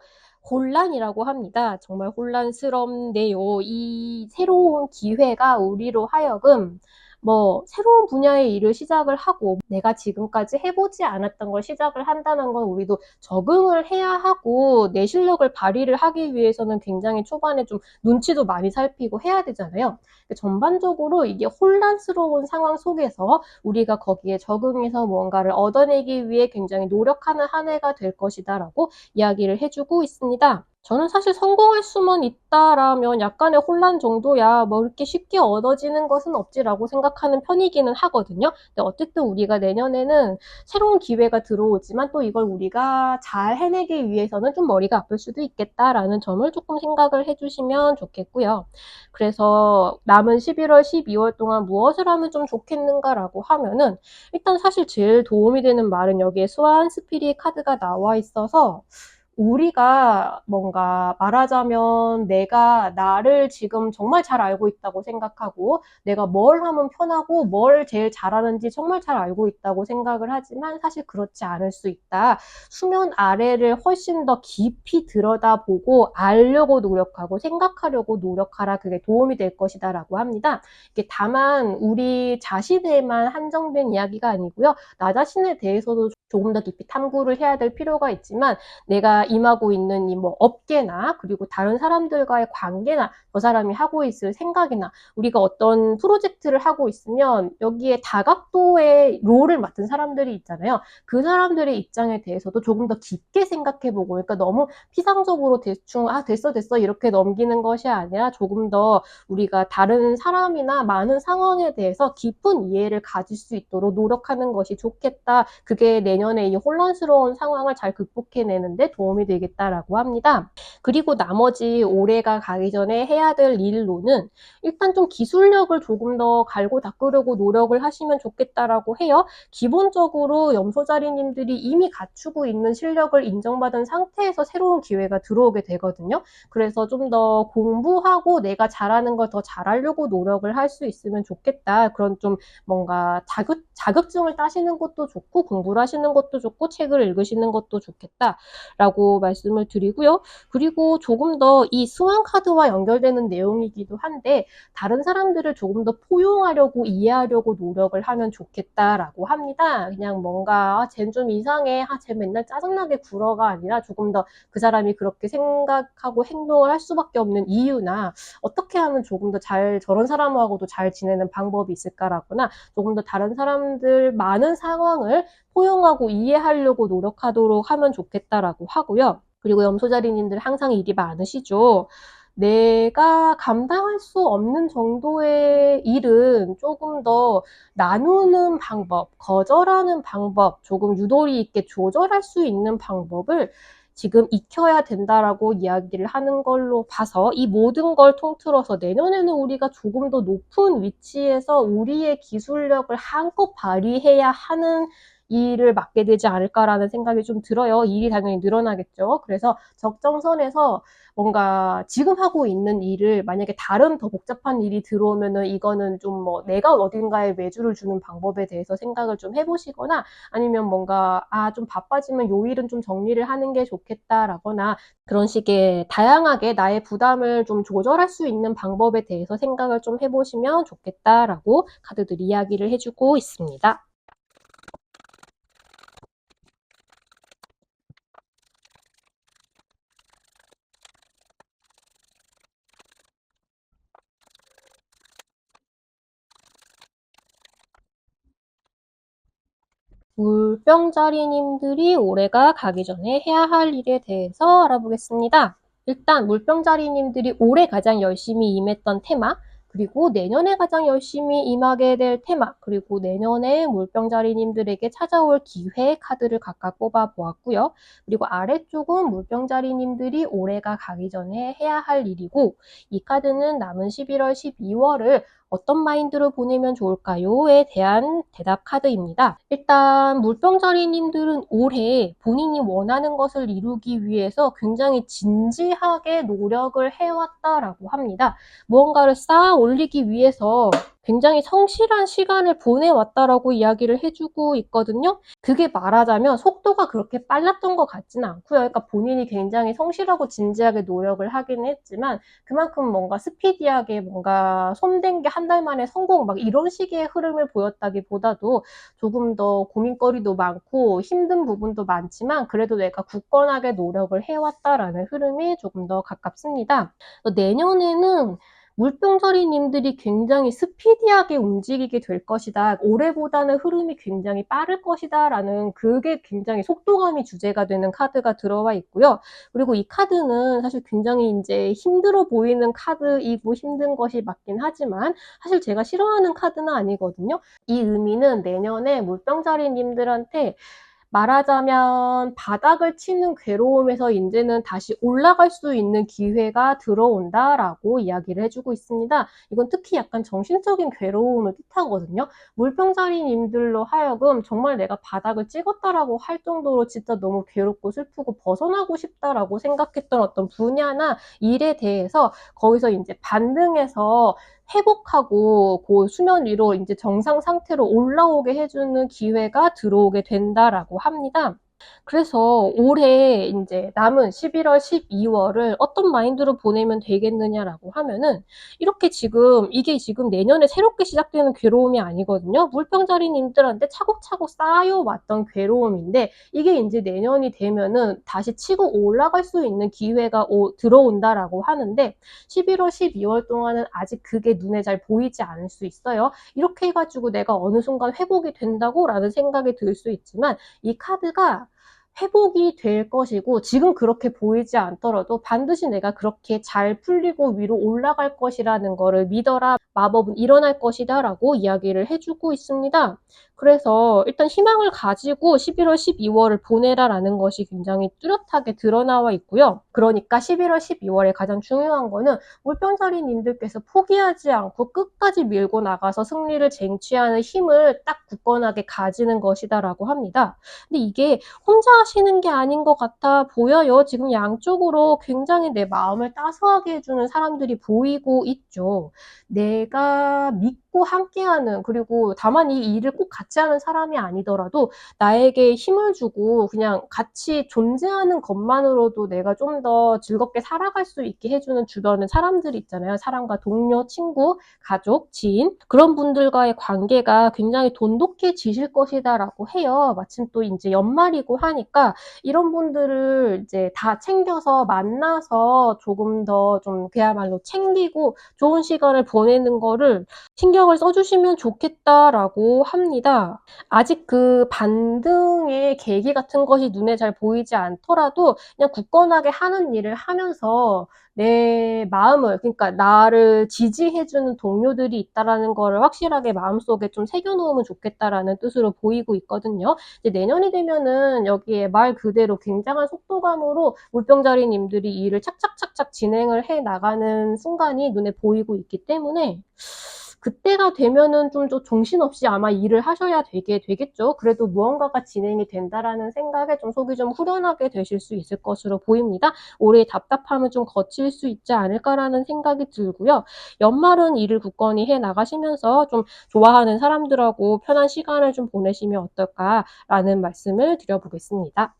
Speaker 1: 혼란이라고 합니다. 정말 혼란스럽네요. 이 새로운 기회가 우리로 하여금 새로운 분야의 일을 시작을 하고 내가 지금까지 해보지 않았던 걸 시작을 한다는 건 우리도 적응을 해야 하고 내 실력을 발휘를 하기 위해서는 굉장히 초반에 좀 눈치도 많이 살피고 해야 되잖아요. 전반적으로 이게 혼란스러운 상황 속에서 우리가 거기에 적응해서 뭔가를 얻어내기 위해 굉장히 노력하는 한 해가 될 것이다라고 이야기를 해주고 있습니다. 저는 사실 성공할 수만 있다라면 약간의 혼란 정도야 이렇게 쉽게 얻어지는 것은 없지라고 생각하는 편이기는 하거든요. 근데 어쨌든 우리가 내년에는 새로운 기회가 들어오지만 또 이걸 우리가 잘 해내기 위해서는 좀 머리가 아플 수도 있겠다라는 점을 조금 생각을 해주시면 좋겠고요. 그래서 남은 11월, 12월 동안 무엇을 하면 좀 좋겠는가라고 하면은 일단 사실 제일 도움이 되는 말은 여기에 스완 스피릿 카드가 나와 있어서 우리가 뭔가 말하자면 내가 나를 지금 정말 잘 알고 있다고 생각하고 내가 뭘 하면 편하고 뭘 제일 잘하는지 정말 잘 알고 있다고 생각을 하지만 사실 그렇지 않을 수 있다. 수면 아래를 훨씬 더 깊이 들여다보고 알려고 노력하고 생각하려고 노력하라. 그게 도움이 될 것이다 라고 합니다. 이게 다만 우리 자신에만 한정된 이야기가 아니고요. 나 자신에 대해서도 조금 더 깊이 탐구를 해야 될 필요가 있지만 내가 임하고 있는 이 뭐 업계나 그리고 다른 사람들과의 관계나 저 사람이 하고 있을 생각이나 우리가 어떤 프로젝트를 하고 있으면 여기에 다각도의 롤을 맡은 사람들이 있잖아요. 그 사람들의 입장에 대해서도 조금 더 깊게 생각해보고, 그러니까 너무 피상적으로 대충 됐어 이렇게 넘기는 것이 아니라 조금 더 우리가 다른 사람이나 많은 상황에 대해서 깊은 이해를 가질 수 있도록 노력하는 것이 좋겠다. 그게 내년에 이 혼란스러운 상황을 잘 극복해내는데 도움이 되겠다라고 합니다. 그리고 나머지 올해가 가기 전에 해야 될 일로는 일단 좀 기술력을 조금 더 갈고 닦으려고 노력을 하시면 좋겠다라고 해요. 기본적으로 염소자리님들이 이미 갖추고 있는 실력을 인정받은 상태에서 새로운 기회가 들어오게 되거든요. 그래서 좀 더 공부하고 내가 잘하는 걸 더 잘하려고 노력을 할 수 있으면 좋겠다. 그런 좀 뭔가 자격증을 따시는 것도 좋고 공부를 하시는 것도 좋고 책을 읽으시는 것도 좋겠다라고 말씀을 드리고요. 그리고 조금 더 이 수강 카드와 연결되는 내용이기도 한데 다른 사람들을 조금 더 포용하려고 이해하려고 노력을 하면 좋겠다라고 합니다. 그냥 뭔가 쟤는 좀 이상해, 쟤 맨날 짜증나게 굴어가 아니라 조금 더 그 사람이 그렇게 생각하고 행동을 할 수밖에 없는 이유나 어떻게 하면 조금 더 저런 사람하고도 잘 지내는 방법이 있을까라거나 조금 더 다른 사람들 많은 상황을 포용하고 이해하려고 노력하도록 하면 좋겠다라고 하고요. 그리고 염소자리님들 항상 일이 많으시죠. 내가 감당할 수 없는 정도의 일은 조금 더 나누는 방법, 거절하는 방법, 조금 유도리 있게 조절할 수 있는 방법을 지금 익혀야 된다라고 이야기를 하는 걸로 봐서 이 모든 걸 통틀어서 내년에는 우리가 조금 더 높은 위치에서 우리의 기술력을 한껏 발휘해야 하는 일을 맡게 되지 않을까라는 생각이 좀 들어요. 일이 당연히 늘어나겠죠. 그래서 적정선에서 뭔가 지금 하고 있는 일을 만약에 다른 더 복잡한 일이 들어오면은 이거는 좀 뭐 내가 어딘가에 외주를 주는 방법에 대해서 생각을 좀 해보시거나 아니면 뭔가 좀 바빠지면 요 일은 좀 정리를 하는 게 좋겠다라거나 그런 식의 다양하게 나의 부담을 좀 조절할 수 있는 방법에 대해서 생각을 좀 해보시면 좋겠다라고 카드들이 이야기를 해주고 있습니다. 물병자리님들이 올해가 가기 전에 해야 할 일에 대해서 알아보겠습니다. 일단 물병자리님들이 올해 가장 열심히 임했던 테마, 그리고 내년에 가장 열심히 임하게 될 테마, 그리고 내년에 물병자리님들에게 찾아올 기회 카드를 각각 뽑아 보았고요. 그리고 아래쪽은 물병자리님들이 올해가 가기 전에 해야 할 일이고 이 카드는 남은 11월, 12월을 어떤 마인드로 보내면 좋을까요?에 대한 대답 카드입니다. 일단 물병자리님들은 올해 본인이 원하는 것을 이루기 위해서 굉장히 진지하게 노력을 해왔다라고 합니다. 무언가를 쌓아 올리기 위해서 굉장히 성실한 시간을 보내왔다라고 이야기를 해주고 있거든요. 그게 말하자면 속도가 그렇게 빨랐던 것 같지는 않고요. 그러니까 본인이 굉장히 성실하고 진지하게 노력을 하긴 했지만 그만큼 뭔가 스피디하게 뭔가 손댄 게 한 달 만에 성공 막 이런 식의 흐름을 보였다기보다도 조금 더 고민거리도 많고 힘든 부분도 많지만 그래도 내가 굳건하게 노력을 해왔다라는 흐름이 조금 더 가깝습니다. 내년에는 물병자리님들이 굉장히 스피디하게 움직이게 될 것이다. 올해보다는 흐름이 굉장히 빠를 것이다. 라는 그게 굉장히 속도감이 주제가 되는 카드가 들어와 있고요. 그리고 이 카드는 사실 굉장히 이제 힘들어 보이는 카드이고 힘든 것이 맞긴 하지만 사실 제가 싫어하는 카드는 아니거든요. 이 의미는 내년에 물병자리님들한테 말하자면 바닥을 치는 괴로움에서 이제는 다시 올라갈 수 있는 기회가 들어온다라고 이야기를 해주고 있습니다. 이건 특히 약간 정신적인 괴로움을 뜻하거든요. 물병자리님들로 하여금 정말 내가 바닥을 찍었다라고 할 정도로 진짜 너무 괴롭고 슬프고 벗어나고 싶다라고 생각했던 어떤 분야나 일에 대해서 거기서 이제 반등해서 회복하고 그 수면 위로 이제 정상 상태로 올라오게 해주는 기회가 들어오게 된다라고 합니다. 그래서 올해 인제 남은 11월, 12월을 어떤 마인드로 보내면 되겠느냐라고 하면은 이렇게 지금 이게 지금 내년에 새롭게 시작되는 괴로움이 아니거든요. 물병자리님들한테 차곡차곡 쌓여왔던 괴로움인데 이게 인제 내년이 되면은 다시 치고 올라갈 수 있는 기회가 들어온다라고 하는데 11월, 12월 동안은 아직 그게 눈에 잘 보이지 않을 수 있어요. 이렇게 해 가지고 '내가 어느 순간 회복이 된다고?'라는 생각이 들 수 있지만 이 카드가 회복이 될 것이고 지금 그렇게 보이지 않더라도 반드시 내가 그렇게 잘 풀리고 위로 올라갈 것이라는 거를 믿어라. 마법은 일어날 것이다. 라고 이야기를 해주고 있습니다. 그래서 일단 희망을 가지고 11월, 12월을 보내라 라는 것이 굉장히 뚜렷하게 드러나와 있고요. 그러니까 11월, 12월에 가장 중요한 거는 물병자리님들께서 포기하지 않고 끝까지 밀고 나가서 승리를 쟁취하는 힘을 딱 굳건하게 가지는 것이다 라고 합니다. 근데 이게 혼자 하시는 게 아닌 것 같아 보여요. 지금 양쪽으로 굉장히 내 마음을 따스하게 해주는 사람들이 보이고 있죠. 내가 믿고 함께하는, 그리고 다만 이 일을 꼭 같이 하는 사람이 아니더라도 나에게 힘을 주고 그냥 같이 존재하는 것만으로도 내가 좀 더 즐겁게 살아갈 수 있게 해주는 주변의 사람들이 있잖아요. 사람과 동료, 친구, 가족, 지인, 그런 분들과의 관계가 굉장히 돈독해지실 것이다라고 해요. 마침 또 이제 연말이고 하니까 이런 분들을 이제 다 챙겨서 만나서 조금 더 좀 그야말로 챙기고 좋은 시간을 보내는 거를 신경을 써주시면 좋겠다라고 합니다. 아직 그 반등의 계기 같은 것이 눈에 잘 보이지 않더라도 그냥 굳건하게 하는 일을 하면서 내 마음을, 그러니까 나를 지지해주는 동료들이 있다라는 거를 확실하게 마음속에 좀 새겨놓으면 좋겠다라는 뜻으로 보이고 있거든요. 이제 내년이 되면은 여기에 말 그대로 굉장한 속도감으로 물병자리님들이 일을 착착착착 진행을 해 나가는 순간이 눈에 보이고 있기 때문에 그때가 되면은 좀 정신없이 아마 일을 하셔야 되겠죠. 그래도 무언가가 진행이 된다라는 생각에 좀 속이 좀 후련하게 되실 수 있을 것으로 보입니다. 올해의 답답함을 좀 거칠 수 있지 않을까라는 생각이 들고요. 연말은 일을 굳건히 해 나가시면서 좀 좋아하는 사람들하고 편한 시간을 좀 보내시면 어떨까라는 말씀을 드려보겠습니다.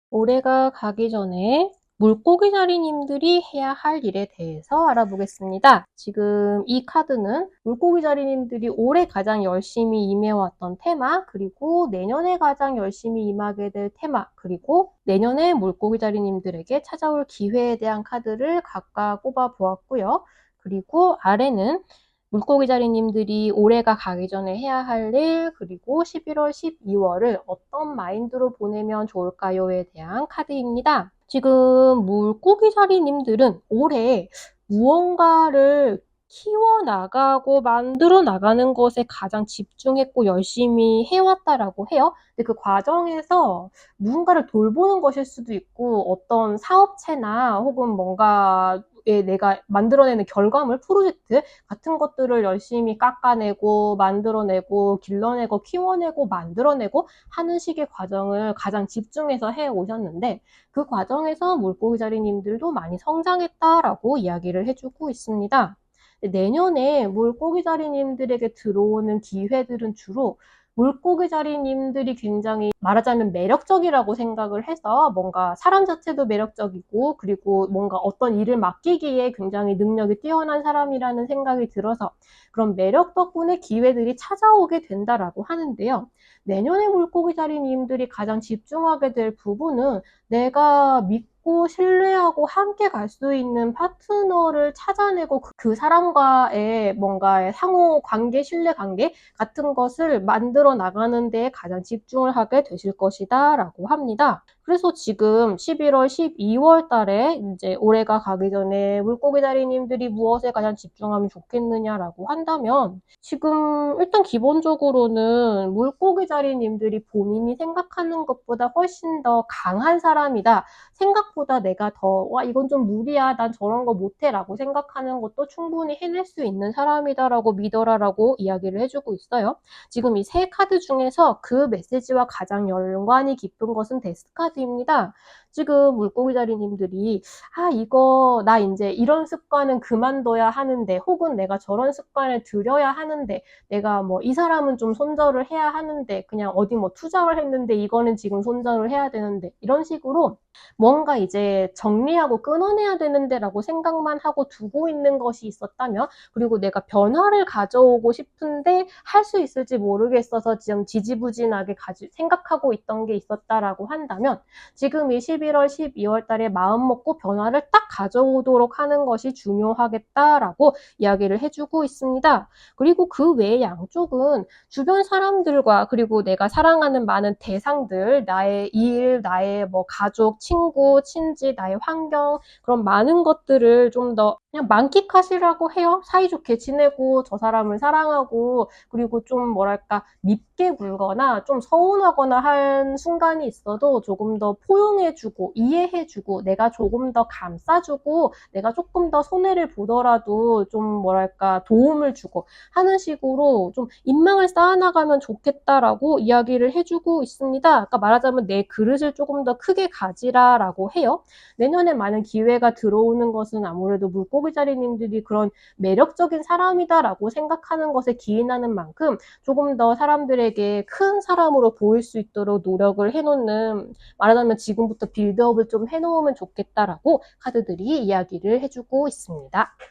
Speaker 1: 올해가 가기 전에 물고기자리님들이 해야 할 일에 대해서 알아보겠습니다. 지금 이 카드는 물고기자리님들이 올해 가장 열심히 임해왔던 테마, 그리고 내년에 가장 열심히 임하게 될 테마, 그리고 내년에 물고기자리님들에게 찾아올 기회에 대한 카드를 각각 꼽아 보았고요. 그리고 아래는 물고기자리님들이 올해가 가기 전에 해야 할 일, 그리고 11월, 12월을 어떤 마인드로 보내면 좋을까요에 대한 카드입니다. 지금 물고기자리님들은 올해 무언가를 키워나가고 만들어 나가는 것에 가장 집중했고 열심히 해왔다라고 해요. 근데 그 과정에서 누군가를 돌보는 것일 수도 있고 어떤 사업체나 혹은 뭔가 내가 만들어내는 결과물, 프로젝트 같은 것들을 열심히 깎아내고 만들어내고 길러내고 키워내고 만들어내고 하는 식의 과정을 가장 집중해서 해오셨는데 그 과정에서 물고기자리님들도 많이 성장했다라고 이야기를 해주고 있습니다. 내년에 물고기자리님들에게 들어오는 기회들은 주로 물고기자리님들이 굉장히 말하자면 매력적이라고 생각을 해서 뭔가 사람 자체도 매력적이고 그리고 뭔가 어떤 일을 맡기기에 굉장히 능력이 뛰어난 사람이라는 생각이 들어서 그런 매력 덕분에 기회들이 찾아오게 된다라고 하는데요. 내년에 물고기자리님들이 가장 집중하게 될 부분은 내가 믿고 신뢰하고 함께 갈 수 있는 파트너를 찾아내고 그 사람과의 뭔가 상호 관계, 신뢰 관계 같은 것을 만들어 나가는 데에 가장 집중을 하게 되실 것이다 라고 합니다. 그래서 지금 11월, 12월 달에 이제 올해가 가기 전에 물고기 다리님들이 무엇에 가장 집중하면 좋겠느냐라고 한다면 지금 일단 기본적으로는 물고기 다리님들이 본인이 생각하는 것보다 훨씬 더 강한 사람이다. 생각보다 내가 와, 이건 좀 무리야. 난 저런 거 못해. 라고 생각하는 것도 충분히 해낼 수 있는 사람이다라고 믿어라라고 이야기를 해주고 있어요. 지금 이 세 카드 중에서 그 메시지와 가장 연관이 깊은 것은 데스 카드입니다. 지금 물고기 다리님들이 이거 나 이제 이런 습관은 그만둬야 하는데 혹은 내가 저런 습관을 들여야 하는데 내가 뭐 이 사람은 좀 손절을 해야 하는데 그냥 어디 뭐 투자를 했는데 이거는 지금 손절을 해야 되는데 이런 식으로 뭔가 이제 정리하고 끊어내야 되는데라고 생각만 하고 두고 있는 것이 있었다면 그리고 내가 변화를 가져오고 싶은데 할 수 있을지 모르겠어서 지금 지지부진하게 생각하고 있던 게 있었다라고 한다면 지금 이 11월, 12월 달에 마음 먹고 변화를 딱 가져오도록 하는 것이 중요하겠다라고 이야기를 해주고 있습니다. 그리고 그 외의 양쪽은 주변 사람들과 그리고 내가 사랑하는 많은 대상들, 나의 일, 나의 뭐 가족, 친구, 친지, 나의 환경 그런 많은 것들을 좀 더 그냥 만끽하시라고 해요. 사이좋게 지내고 저 사람을 사랑하고 그리고 좀 뭐랄까 밉게 굴거나 좀 서운하거나 한 순간이 있어도 조금 더 포용해주고 이해해주고 내가 조금 더 감싸주고 내가 조금 더 손해를 보더라도 좀 뭐랄까 도움을 주고 하는 식으로 좀 인망을 쌓아나가면 좋겠다라고 이야기를 해주고 있습니다. 아까 말하자면 내 그릇을 조금 더 크게 가지라라고 해요. 내년에 많은 기회가 들어오는 것은 아무래도 물고기 자리님들이 그런 매력적인 사람이다라고 생각하는 것에 기인하는 만큼 조금 더 사람들에게 큰 사람으로 보일 수 있도록 노력을 해놓는 말하자면 지금부터 빌드업을 좀 해놓으면 좋겠다라고 카드들이 이야기를 해주고 있습니다.